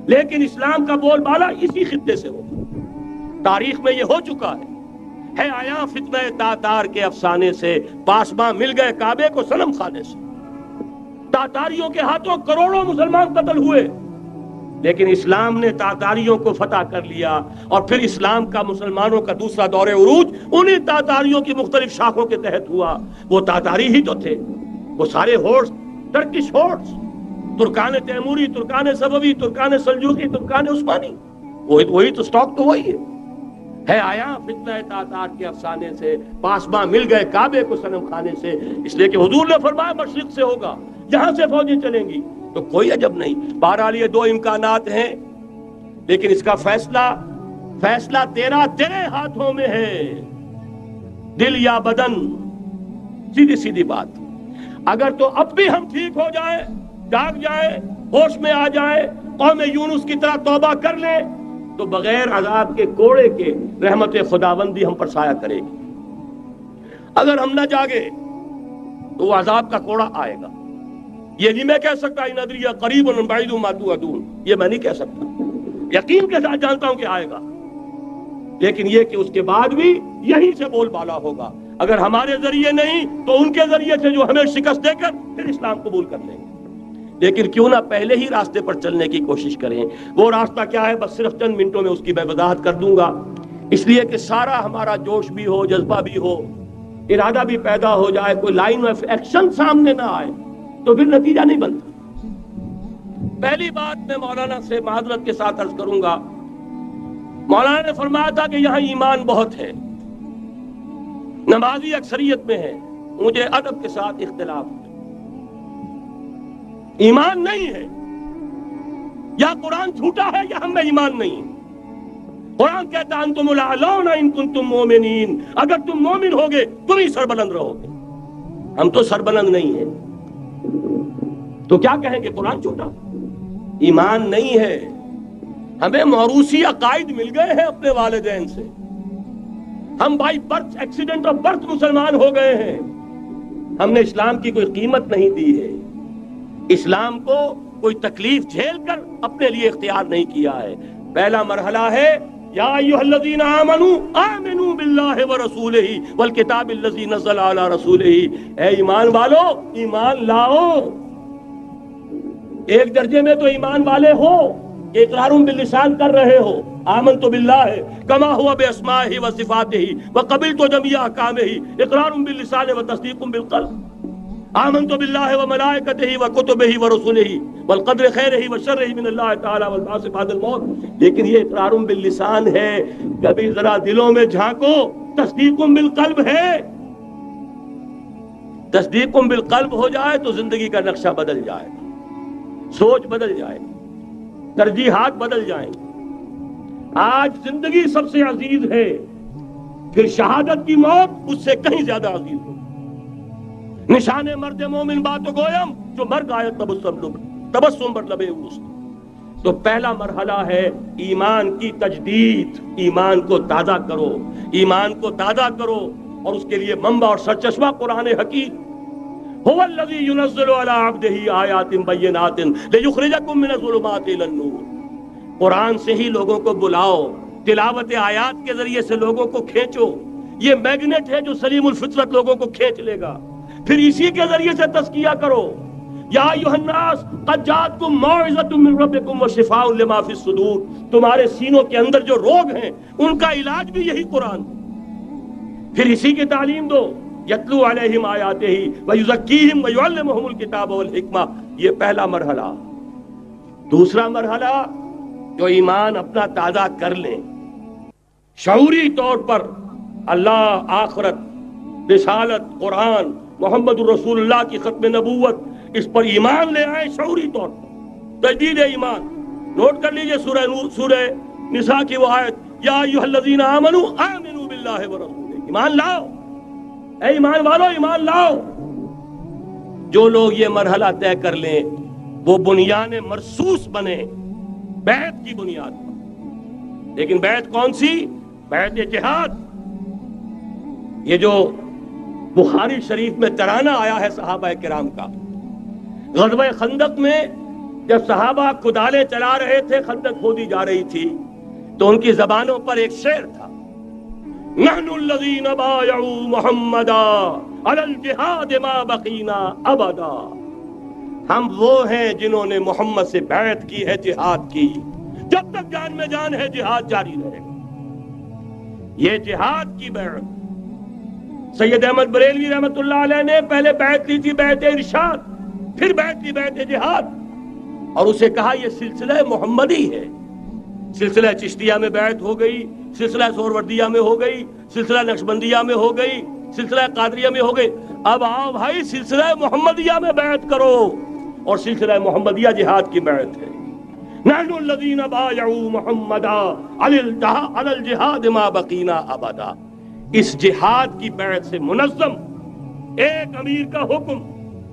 لیکن اسلام کا بول بالا اسی خطے سے ہوگا۔ تاریخ میں یہ ہو چکا ہے آیا فتنہ تاتار کے افسانے سے، پاسباں مل گئے کعبے کو صنم خانے سے۔ تاتاریوں کے ہاتھوں کروڑوں مسلمان قتل ہوئے، لیکن اسلام نے تاتاریوں کو فتح کر لیا، اور پھر اسلام کا مسلمانوں کا دوسرا دور عروج انہی تاتاریوں کی مختلف شاخوں کے تحت ہوا۔ وہ تاتاری ہی تو تھے، وہ سارے ہورس، ٹرکش ہورس، ترکان تیموری، ترکان صفوی، ترکان سلجوقی، ترکان عثمانی، وہی تو سٹاک تو وہی ہے آیا فتنہ تاتار کے افسانے سے، پاسباں مل گئے کعبے کو صنم خانے سے، اس لیے کہ حضور نے فرمایا مشرق سے ہوگا، جہاں سے فوجیں چلیں گی، تو کوئی عجب نہیں۔ بہرحال یہ 2 امکانات ہیں، لیکن اس کا فیصلہ تیرے ہاتھوں میں ہے، دل یا بدن، سیدھی سیدھی بات۔ اگر تو اب بھی ہم ٹھیک ہو جائیں، جاگ جائیں، ہوش میں آ جائیں، قوم یونس کی طرح توبہ کر لیں، تو بغیر عذاب کے کوڑے کے رحمت خداوندی ہم پر سایہ کرے گی۔ اگر ہم نہ جاگے تو وہ عذاب کا کوڑا آئے گا۔ یہ نہیں میں کہہ سکتا ان ادری قریب بعید ما توعدون، یہ میں نہیں کہہ سکتا، یقین کے ساتھ جانتا ہوں کہ آئے گا، لیکن یہ کہ اس کے بعد بھی یہیں سے بول بالا ہوگا۔ اگر ہمارے ذریعے نہیں تو ان کے ذریعے سے جو ہمیں شکست دے کر پھر اسلام قبول کر لیں گے۔ لیکن کیوں نہ پہلے ہی راستے پر چلنے کی کوشش کریں۔ وہ راستہ کیا ہے، بس صرف چند منٹوں میں اس کی میں وضاحت کر دوں گا، اس لیے کہ سارا ہمارا جوش بھی ہو، جذبہ بھی ہو، ارادہ بھی پیدا ہو جائے، کوئی لائن آف ایکشن سامنے نہ آئے تو پھر نتیجہ نہیں بنتا۔ پہلی بات میں مولانا سے معذرت کے ساتھ عرض کروں گا مولانا نے فرمایا تھا کہ یہاں ایمان بہت ہے، نمازی اکثریت میں ہے، مجھے ادب کے ساتھ اختلاف ہے، ایمان نہیں ہے، یا قرآن جھوٹا ہے یا ہم میں ایمان نہیں ہے۔ قرآن کہتا ہے انتم الاعلون ان کنتم مومنین، اگر تم مومن ہوگے تم ہی سربلند رہو گے، ہم تو سربلند نہیں ہیں، تو کیا کہیں گے قرآن جھوٹا؟ ایمان نہیں ہے۔ ہمیں موروثی عقائد مل گئے ہیں اپنے والدین سے، ہم by birth accident of birth مسلمان ہو گئے ہیں، ہم نے اسلام کی کوئی قیمت نہیں دی ہے، اسلام کو کوئی تکلیف جھیل کر اپنے لیے اختیار نہیں کیا ہے۔ پہلا مرحلہ ہے یا ایھا الذین آمنوا آمنوا باللہ ورسولہ والکتاب الذی نزل علی رسولہ، اے ایمان والو ایمان لاؤ۔ ایک درجے میں تو ایمان والے ہو کہ اقرار باللسان کر رہے ہو، آمنت باللہ کما ہوا باسمائہ وصفاتہ وقبلت جمیع احکامہ، اقرار باللسان وتصدیق بالقلب، آمنت باللہ وملائکتہ وکتبہ ورسلہ والقدر خیرہ وشرہ من اللہ تعالی والبعث بعد الموت۔ لیکن یہ اقرار باللسان ہے، کبھی ذرا دلوں میں جھانکو، تصدیق بالقلب ہے۔ تصدیق بالقلب ہو جائے تو زندگی کا نقشہ بدل جائے، سوچ بدل جائے، ترجیحات بدل جائیں۔ آج زندگی سب سے عزیز ہے، پھر شہادت کی موت اس سے کہیں زیادہ عزیز ہے۔ نشان مرد مومن بات گویم جو مر گائے تبسم بر لبے اوست۔ تو پہلا مرحلہ ہے ایمان کی تجدید، ایمان کو تازہ کرو، ایمان کو تازہ کرو، اور اس کے لیے منبع اور سرچشمہ قرآن حکیم۔ هو الذی ينزل علی عبدہ آیات بینات لیخرجکم من الظلمات الی النور۔ قرآن سے ہی لوگوں کو بلاؤ، تلاوت آیات کے ذریعے سے لوگوں کو کھینچو، یہ میگنیٹ ہے جو سلیم الفطرت لوگوں کو کھینچ لے گا۔ پھر اسی کے ذریعے سے تزکیہ کرو، یا ایھا الناس قد جاءتکم موعظۃ من ربکم وشفاء لما فی الصدور، تمہارے سینوں کے اندر جو روگ ہیں ان کا علاج بھی یہی قرآن ہے۔ پھر اسی کی تعلیم دو، یتلو علیہم آیاتہ ویزکیہم ویعلمہم الکتاب والحکمہ، یہ پہلا مرحلہ۔ دوسرا مرحلہ جو ایمان اپنا تازہ کر لیں، شعوری طور پر اللہ، آخرت، رسالت، قرآن، محمد الرسول اللہ کی ختم نبوت، اس پر ایمان لے آئے شعوری طور پر، تجدید ایمان۔ نوٹ کر لیجئے سورہ نساء کی وہ آیت، یا ایھا الذین آمنوا آمنوا باللہ ورسولہ، ایمان لاؤ، اے ایمان والو ایمان لاؤ۔ جو لوگ یہ مرحلہ طے کر لیں وہ بنیان مرصوص بنے بیعت کی بنیاد پر۔ لیکن بیعت کون سی؟ بیعت جہاد۔ یہ جو بخاری شریف میں ترانہ آیا ہے صحابہ کرام کا، غزوہ خندق میں جب صحابہ کدالیں چلا رہے تھے، خندق کھودی جا رہی تھی، تو ان کی زبانوں پر ایک شعر تھا، نحن الذین بایعوا محمدا علی الجہاد ما بقینا ابدا، ہم وہ ہیں جنہوں نے محمد سے بیعت کی ہے جہاد کی، جب تک جان میں جان ہے جہاد جاری رہے گا۔ یہ جہاد کی بیعت، سید احمد بریلوی رحمۃ اللہ علیہ نے پہلے بیعت لی تھی بیعت ارشاد، پھر بیعت لی بیعت جہاد، اور اسے کہا یہ سلسلہ محمدی ہے۔ سلسلہ چشتیہ میں بیعت ہو گئی، سلسلہ سہروردیہ میں ہو گئی، سلسلہ نقشبندیہ میں ہو گئی، سلسلہ قادریہ میں ہو گئی، اب آؤ بھائی سلسلہ محمدیہ میں بیعت کرو، اور سلسلہ محمدیہ جہاد کی بیعت ہے۔ نحن الذین بایعوا محمدا علی الجہاد ما بقینا ابدا۔ اس جہاد کی بیعت سے منظم ایک امیر کا حکم،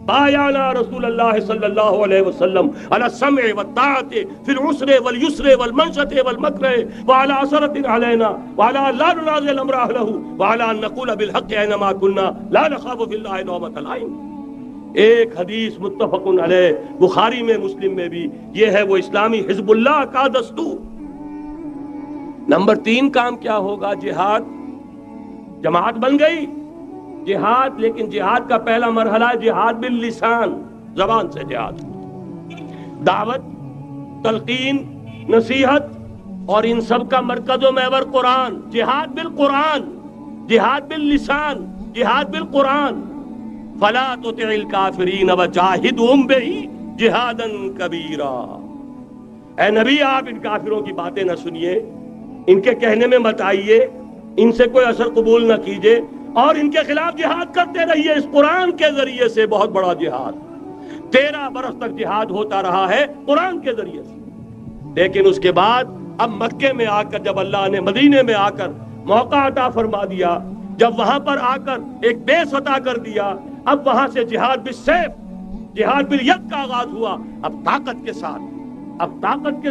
بایعنا رسول اللہ صلی اللہ علیہ وسلم علی السمع والطاعۃ فی العسر والیسر والمنشط والمکرہ وعلی اثرۃ علینا وعلی لا ننازع الامر اہلہ وعلی ان نقول بالحق اینما کنا لا نخاف فی اللہ لومۃ لائم۔ ایک حدیث متفق علیہ، بخاری میں، مسلم میں بھی، یہ ہے وہ اسلامی حزب اللہ کا دستور۔ نمبر 3 کام کیا ہوگا؟ جہاد، جماعت بن گئی جہاد، لیکن جہاد کا پہلا مرحلہ ہے جہاد باللسان، زبان سے جہاد، دعوت، تلقین، نصیحت، اور ان سب کا مرکز و محور قرآن۔ جہاد بالقرآن، جہاد باللسان، جہاد بالقرآن۔ فلا تطع الکافرین وجاہدہم بہ جہادا کبیرا۔ اے نبی آپ ان کافروں کی باتیں نہ سنیے، ان کے کہنے میں مت آئیے، ان سے کوئی اثر قبول نہ کیجیے، اور ان کے خلاف جہاد کرتے رہیے اس قرآن کے ذریعے سے۔ بہت بڑا جہاد، 13 برس تک جہاد ہوتا رہا ہے قرآن کے ذریعے سے۔ لیکن اس کے بعد اب مکے میں آ کر، جب اللہ نے مدینے میں آ کر موقع عطا فرما دیا، جب وہاں پر آ کر ایک بیس عطا کر دیا، اب وہاں سے جہاد بالسیف، جہاد بالید کا آغاز ہوا۔ اب طاقت کے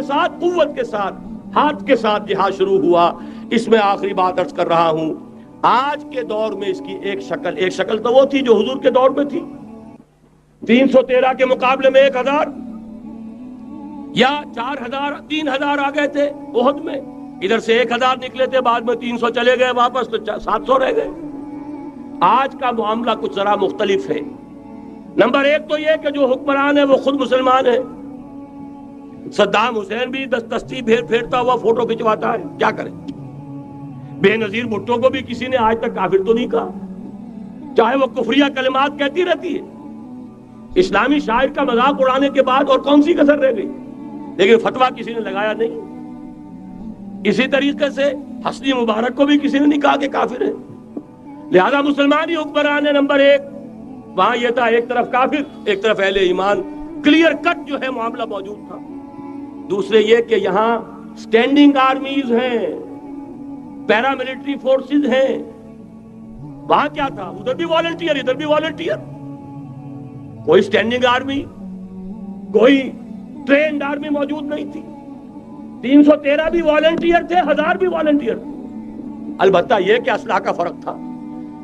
ساتھ، قوت کے ساتھ، ہاتھ کے ساتھ جہاد شروع ہوا۔ اس میں آخری بات عرض کر رہا ہوں، آج کے دور میں اس کی ایک شکل تو وہ تھی جو حضور کے دور میں تھی، 313 کے مقابلے میں 1000 یا 4000 3000 آ گئے تھے احد میں، ادھر سے 1000 نکلے تھے، بعد میں 300 چلے گئے واپس، تو 700 رہ گئے۔ آج کا معاملہ کچھ ذرا مختلف ہے۔ نمبر 1 تو یہ کہ جو حکمران ہے وہ خود مسلمان ہے۔ صدام حسین بھی دستی پھیرتا ہوا فوٹو کھنچواتا ہے، کیا کرے؟ بے نظیر بھٹو کو بھی کسی نے آج تک کافر تو نہیں کہا، چاہے وہ کفریہ کلمات کہتی رہتی ہے۔ اسلامی شاعر کا مذاق اڑانے کے بعد اور کون سی کسر رہ گئی؟ لیکن فتویٰ کسی نے لگایا نہیں۔ اسی طریقے سے حسنی مبارک کو بھی کسی نے نہیں کہا کہ کافر ہے۔ لہذا مسلمان ہی حکمران ہے نمبر 1۔ وہاں یہ تھا ایک طرف کافر، ایک طرف اہل ایمان، کلیئر کٹ جو ہے معاملہ موجود تھا۔ دوسرے یہ کہ یہاں سٹینڈنگ آرمیز ہیں، پیراملٹری فورسز ہیں۔ وہاں کیا تھا؟ ادھر بھی والنٹیئر، ادھر بھی والنٹیئر۔ کوئی سٹینڈنگ آرمی، کوئی ٹرینڈ آرمی موجود نہیں تھی۔ 313 بھی والنٹیئر تھے، 1000 بھی والنٹیئر تھے۔ البتہ یہ کہ اسلحہ کا فرق تھا۔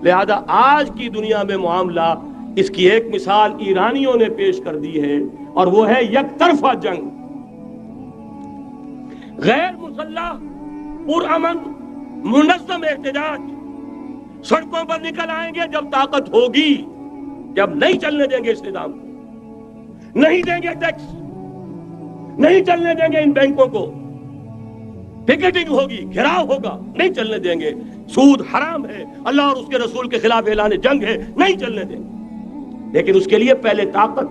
لہذا آج کی دنیا میں معاملہ، اس کی ایک مثال ایرانیوں نے پیش کر دی ہے، اور وہ ہے یک طرفہ جنگ، غیر مسلح، پرامن، منظم احتجاج۔ سڑکوں پر نکل آئیں گے جب طاقت ہوگی، جب نہیں چلنے دیں گے اس نظام کو، نہیں دیں گے ٹیکس، نہیں چلنے دیں گے ان بینکوں کو، پکیٹنگ ہوگی، گھراؤ ہوگا، نہیں چلنے دیں گے۔ سود حرام ہے، اللہ اور اس کے رسول کے خلاف اعلان جنگ ہے، نہیں چلنے دیں گے۔ لیکن اس کے لیے پہلے طاقت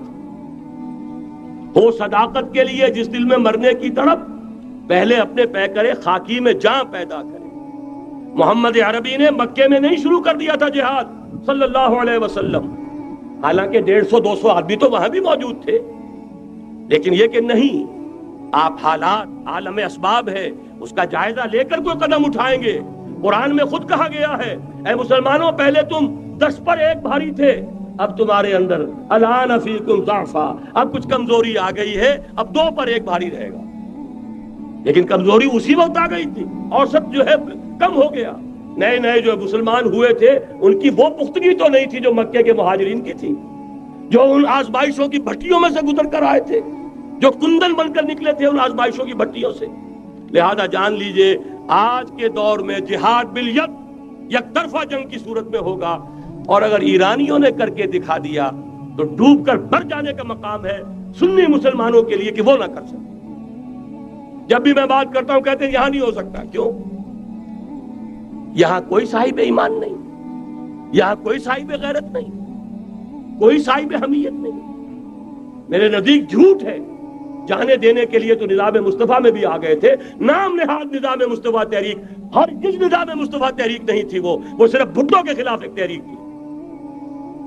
ہو، صداقت کے لیے جس دل میں مرنے کی طرف، پہلے اپنے پیکرے خاکی میں جاں پیدا کرے۔ محمد عربی نے مکے میں نہیں شروع کر دیا تھا جہاد صلی اللہ علیہ وسلم، حالانکہ 150-200 آدمی تو وہاں بھی موجود تھے، لیکن یہ کہ نہیں، آپ حالات، عالم اسباب ہے، اس کا جائزہ لے کر کوئی قدم اٹھائیں گے۔ قرآن میں خود کہا گیا ہے، اے مسلمانوں، پہلے تم 10 پر 1 بھاری تھے، اب تمہارے اندر الآن فیکم ضعفا، اب کچھ کمزوری آ گئی ہے، اب 2 پر 1 بھاری رہے گا۔ لیکن کمزوری اسی وقت آ گئی تھی، اوسط جو ہے کم ہو گیا۔ نئے جو مسلمان ہوئے تھے، ان کی وہ پختگی تو نہیں تھی جو مکے کے مہاجرین کی تھی، جو ان آزمائشوں کی بھٹیوں میں سے گزر کر آئے تھے، جو کندن بن کر نکلے تھے ان آزمائشوں کی بھٹیوں سے۔ لہذا جان لیجئے، آج کے دور میں جہاد بالید، یک طرفہ جنگ کی صورت میں ہوگا، اور اگر ایرانیوں نے کر کے دکھا دیا تو ڈوب کر مر جانے کا مقام ہے سنی مسلمانوں کے لیے کہ وہ نہ کر سکتے۔ جب بھی میں بات کرتا ہوں کہتے ہیں یہاں نہیں ہو سکتا، کیوں؟ یہاں کوئی صاحب ایمان نہیں، یہاں کوئی صاحب غیرت نہیں، کوئی صاحب حمیت نہیں۔ میرے نزدیک جھوٹ ہے۔ جانے دینے کے لیے تو نظام مصطفیٰ میں بھی آ گئے تھے، نام نہاد نظام مصطفیٰ تحریک، ہر کس نظام مصطفیٰ تحریک نہیں تھی، وہ صرف بھٹو کے خلاف ایک تحریک تھی،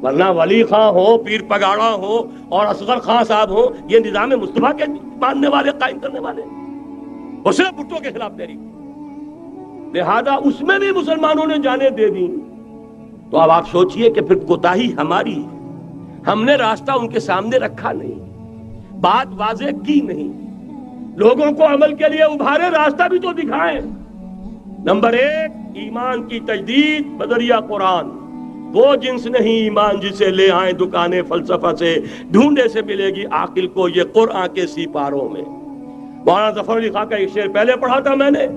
ورنہ ولی خان ہو، پیر پگاڑا ہو اور اصغر خان صاحب ہو، یہ نظام مصطفیٰ کے ماننے والے، قائم کرنے والے، وہ صرف بھٹو کے خلاف تحریک تھی۔ لہذا اس میں بھی مسلمانوں نے جانیں دے دی۔ تو اب آپ سوچئے کہ پھر کوتاہی ہماری ہے، ہم نے راستہ ان کے سامنے رکھا نہیں، بات واضح کی نہیں، لوگوں کو عمل کے لیے ابھارے، راستہ بھی تو دکھائیں۔ نمبر 1، ایمان کی تجدید بذریعہ قرآن۔ وہ جنس نہیں ایمان جسے لے آئیں دکانیں فلسفہ سے، ڈھونڈے سے ملے گی عاقل کو یہ قرآن کے سیپاروں میں۔ مولانا ظفر علی خان کا ایک شعر پہلے پڑھا تھا میں نے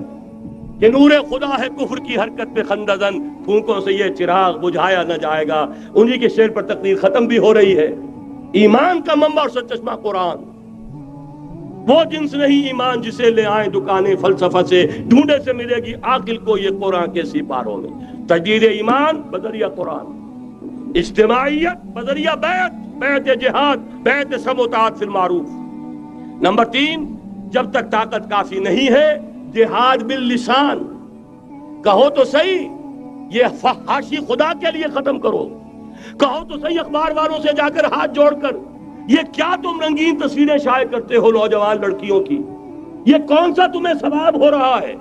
کہ نور خدا ہے کفر کی حرکت پہ خندزن، پھونکوں سے یہ چراغ بجھایا نہ جائے گا۔ انہی کے شعر پر تقریر ختم بھی ہو رہی ہے۔ ایمان کا منبع اور سرچشمہ قرآن۔ وہ جنس نہیں ایمان جسے لے آئیں دکانیں فلسفہ سے، ڈھونڈے سے ملے گی عاقل کو یہ قرآن کے سیپاروں میں۔ تجدید ایمان بذریعہ قرآن، اجتماعیت بذریعہ بیعت جہاد، بیعت سم و طاعت فی المعروف۔ نمبر 3، جب تک طاقت کافی نہیں ہے جہاد باللسان، کہو تو صحیح یہ فحاشی خدا کے لیے ختم کرو، کہو تو صحیح اخبار والوں سے جا کر ہاتھ جوڑ کر یہ کیا تم رنگین تصویریں شائع کرتے ہو نوجوان لڑکیوں کی، یہ کون سا تمہیں ثواب ہو رہا ہے؟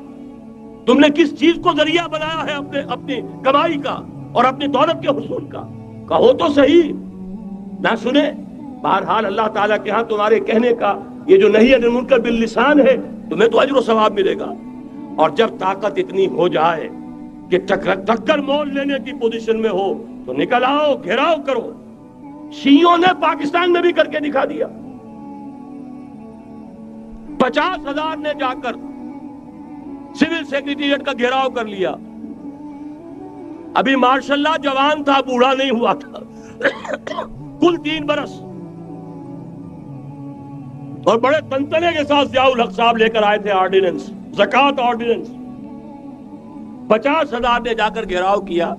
تم نے کس چیز کو ذریعہ بنایا ہے اپنی کمائی کا اور اپنی دولت کے حصول کا؟ کہو تو صحیح، نہ سنے۔ بہرحال اللہ تعالیٰ کے ہاں تمہارے کہنے کا یہ جو نہی عن المنکر باللسان ہے تمہیں تو اجر و ثواب ملے گا، اور جب طاقت اتنی ہو جائے کہ ٹکر مول لینے کی پوزیشن میں ہو تو نکل آؤ، گھیراؤ کرو۔ شیعوں نے پاکستان میں بھی کر کے دکھا دیا، 50,000 نے جا کر سول سیکریٹریٹ کا گھیراؤ کر لیا۔ ابھی ماشاء اللہ جوان تھا، بوڑھا نہیں ہوا تھا، کل 3 برس، اور بڑے تنتنے کے ساتھ ضیاء الحق صاحب لے کر آئے تھے آرڈیننس، زکوٰۃ آرڈیننس۔ 50,000 نے جا کر گھیراؤ کیا۔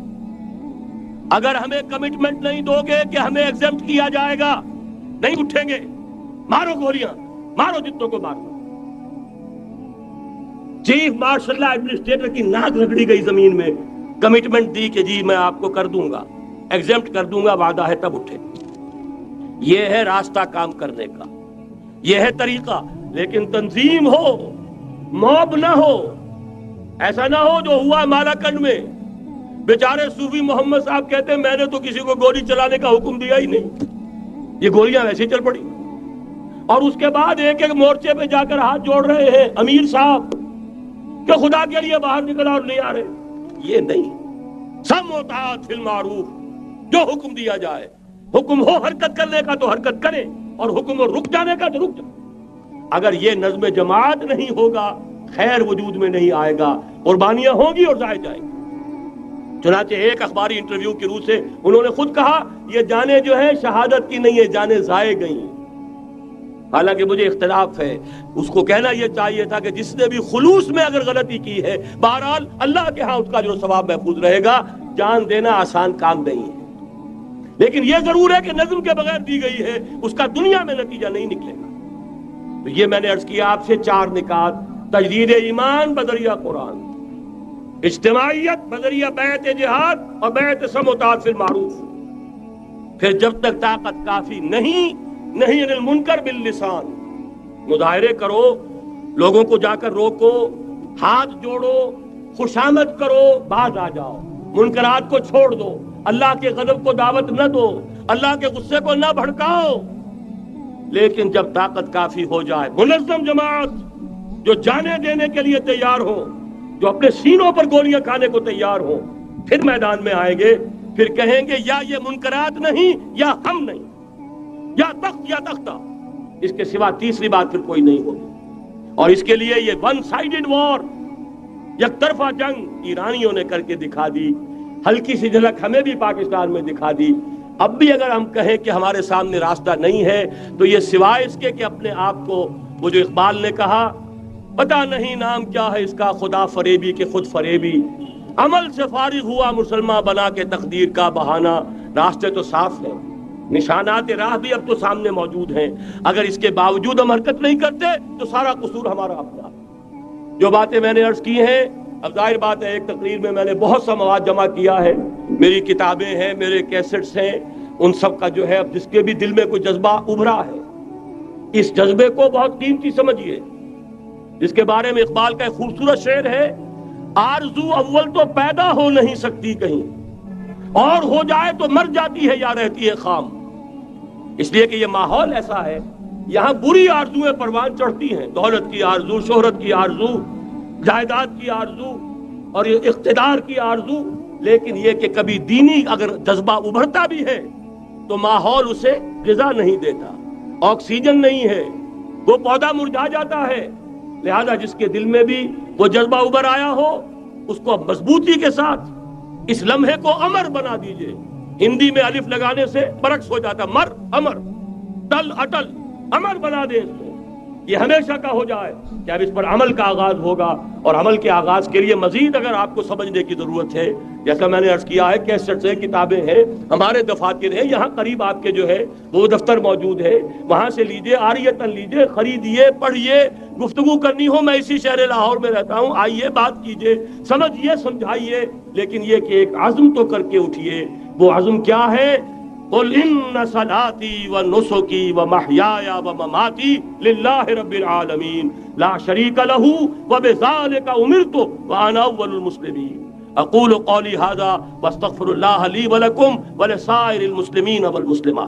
اگر ہمیں کمٹمنٹ نہیں دو گے کہ ہمیں ایگزمپٹ کیا جائے گا، نہیں اٹھیں گے، مارو گولیاں، مارو جتوں کو مارو۔ چیف مارشل اللہ ایڈمنسٹریٹر کی ناک رگڑی گئی زمین میں، کمٹمنٹ دی کہ جی میں آپ کو کر دوں گا، ایگزمپٹ کر دوں گا، وعدہ ہے، تب اٹھے۔ یہ ہے راستہ کام کرنے کا، یہ ہے طریقہ، لیکن تنظیم ہو، موب نہ ہو۔ ایسا نہ ہو جو ہوا مالاکنڈ میں، بیچارے صوفی محمد صاحب کہتے ہیں میں نے تو کسی کو گولی چلانے کا حکم دیا ہی نہیں، یہ گولیاں ویسے چل پڑی، اور اس کے بعد ایک ایک مورچے پہ جا کر ہاتھ جوڑ رہے ہیں امیر صاحب کہ خدا کے لیے باہر نکلا اور نہیں آ رہے۔ یہ نہیں، سم و طاعت فی المعروف، جو حکم دیا جائے، حکم ہو حرکت کرنے کا تو حرکت کریں، اور حکم ہو رک جانے کا تو رک جائیں۔ اگر یہ نظم جماعت نہیں ہوگا خیر وجود میں نہیں آئے گا، قربانیاں ہوں گی اور ضائع جائیں گی۔ چنانچہ ایک اخباری انٹرویو کی روح سے انہوں نے خود کہا یہ جانیں جو ہے شہادت کی نہیں ہے، جانیں ضائع گئیں۔ حالانکہ مجھے اختلاف ہے، اس کو کہنا یہ چاہیے تھا کہ جس نے بھی خلوص میں اگر غلطی کی ہے بہرحال اللہ کے ہاں اس کا جو ثواب محفوظ رہے گا، جان دینا آسان کام نہیں ہے، لیکن یہ ضرور ہے کہ نظم کے بغیر دی گئی ہے اس کا دنیا میں نتیجہ نہیں نکلے گا۔ تو یہ میں نے عرض کیا آپ سے 4 نکات: تجدید ایمان بذریعہ قرآن، اجتماعیت بذریعہ بیعت جہاد اور بیعت سم و طاعت فی المعروف۔ پھر جب تک طاقت کافی نہیں، نہیں عن المنکر باللسان، مظاہرے کرو، لوگوں کو جا کر روکو، ہاتھ جوڑو، خوشامد کرو، باز آ جاؤ، منکرات کو چھوڑ دو، اللہ کے غضب کو دعوت نہ دو، اللہ کے غصے کو نہ بھڑکاؤ۔ لیکن جب طاقت کافی ہو جائے، منظم جماعت جو جانے دینے کے لیے تیار ہو، جو اپنے سینوں پر گولیاں کھانے کو تیار ہو، پھر میدان میں آئیں گے، پھر کہیں گے یا یہ منکرات نہیں یا ہم نہیں، یا تخت یا تختہ، اس کے سوا تیسری بات پھر کوئی نہیں ہوگی۔ اور اس کے لیے یہ ون سائیڈڈ وار، یک طرفہ جنگ ایرانیوں نے کر کے دکھا دی، ہلکی سی جھلک ہمیں بھی پاکستان میں دکھا دی۔ اب بھی اگر ہم کہیں کہ ہمارے سامنے راستہ نہیں ہے تو یہ سوائے اس کے کہ اپنے آپ کو، وہ جو اقبال نے کہا پتہ نہیں نام کیا ہے اس کا، خدا فریبی کہ خود فریبی، عمل سے فارغ ہوا مسلمان بنا کے تقدیر کا بہانہ۔ راستے تو صاف ہیں، نشانات راہ بھی اب تو سامنے موجود ہیں، اگر اس کے باوجود ہم حرکت نہیں کرتے تو سارا قصور ہمارا اپنا۔ جو باتیں میں نے عرض کی ہیں، اب ظاہر بات ہے ایک تقریر میں میں نے بہت سا مواد جمع کیا ہے، میری کتابیں ہیں، میرے کیسٹس ہیں، ان سب کا جو ہے اب جس کے بھی دل میں کوئی جذبہ ابھرا ہے، اس جذبے کو بہت قیمتی سمجھیے، جس کے بارے میں اقبال کا ایک خوبصورت شعر ہے: آرزو اول تو پیدا ہو نہیں سکتی کہیں، اور ہو جائے تو مر جاتی ہے یا رہتی ہے خام۔ اس لیے کہ یہ ماحول ایسا ہے، یہاں بری آرزویں پروان چڑھتی ہیں، دولت کی آرزو، شہرت کی آرزو، جائیداد کی آرزو اور اقتدار کی آرزو، لیکن یہ کہ کبھی دینی اگر جذبہ ابھرتا بھی ہے تو ماحول اسے غذا نہیں دیتا، آکسیجن نہیں ہے، وہ پودا مرجھا جاتا ہے۔ لہذا جس کے دل میں بھی وہ جذبہ ابھر آیا ہو، اس کو مضبوطی کے ساتھ اس لمحے کو امر بنا دیجئے۔ ہندی میں الف لگانے سے برعکس ہو جاتا، مر امر، ٹل اٹل، امر بنا دیں اس کو۔ یہ ہمیشہ کا ہو جائے کہ اب اس پر عمل کا آغاز ہوگا، اور عمل کے آغاز کے لیے مزید اگر آپ کو سمجھنے کی ضرورت ہے، جیسا میں نے عرض کیا ہے، کیسٹ سے کتابیں ہیں، ہمارے دفاتر ہیں، یہاں قریب آپ کے جو ہے وہ دفتر موجود ہے، وہاں سے لیجئے، عاریتاً لیجئے، خریدیے، پڑھیے، گفتگو کرنی ہو، میں اسی شہر لاہور میں رہتا ہوں، آئیے، بات کیجئے، سمجھیے، سمجھائیے، لیکن یہ کہ ایک عزم تو کر کے اٹھیے۔ وہ عزم کیا ہے؟ قل ان صلاتي ونسكي ومحياي ومماتي لله رب العالمين لا شريك له وبذلك امرت وانا اول المسلمين۔ اقول قولي هذا واستغفر الله لي ولكم ولسائر المسلمين والمسلمات۔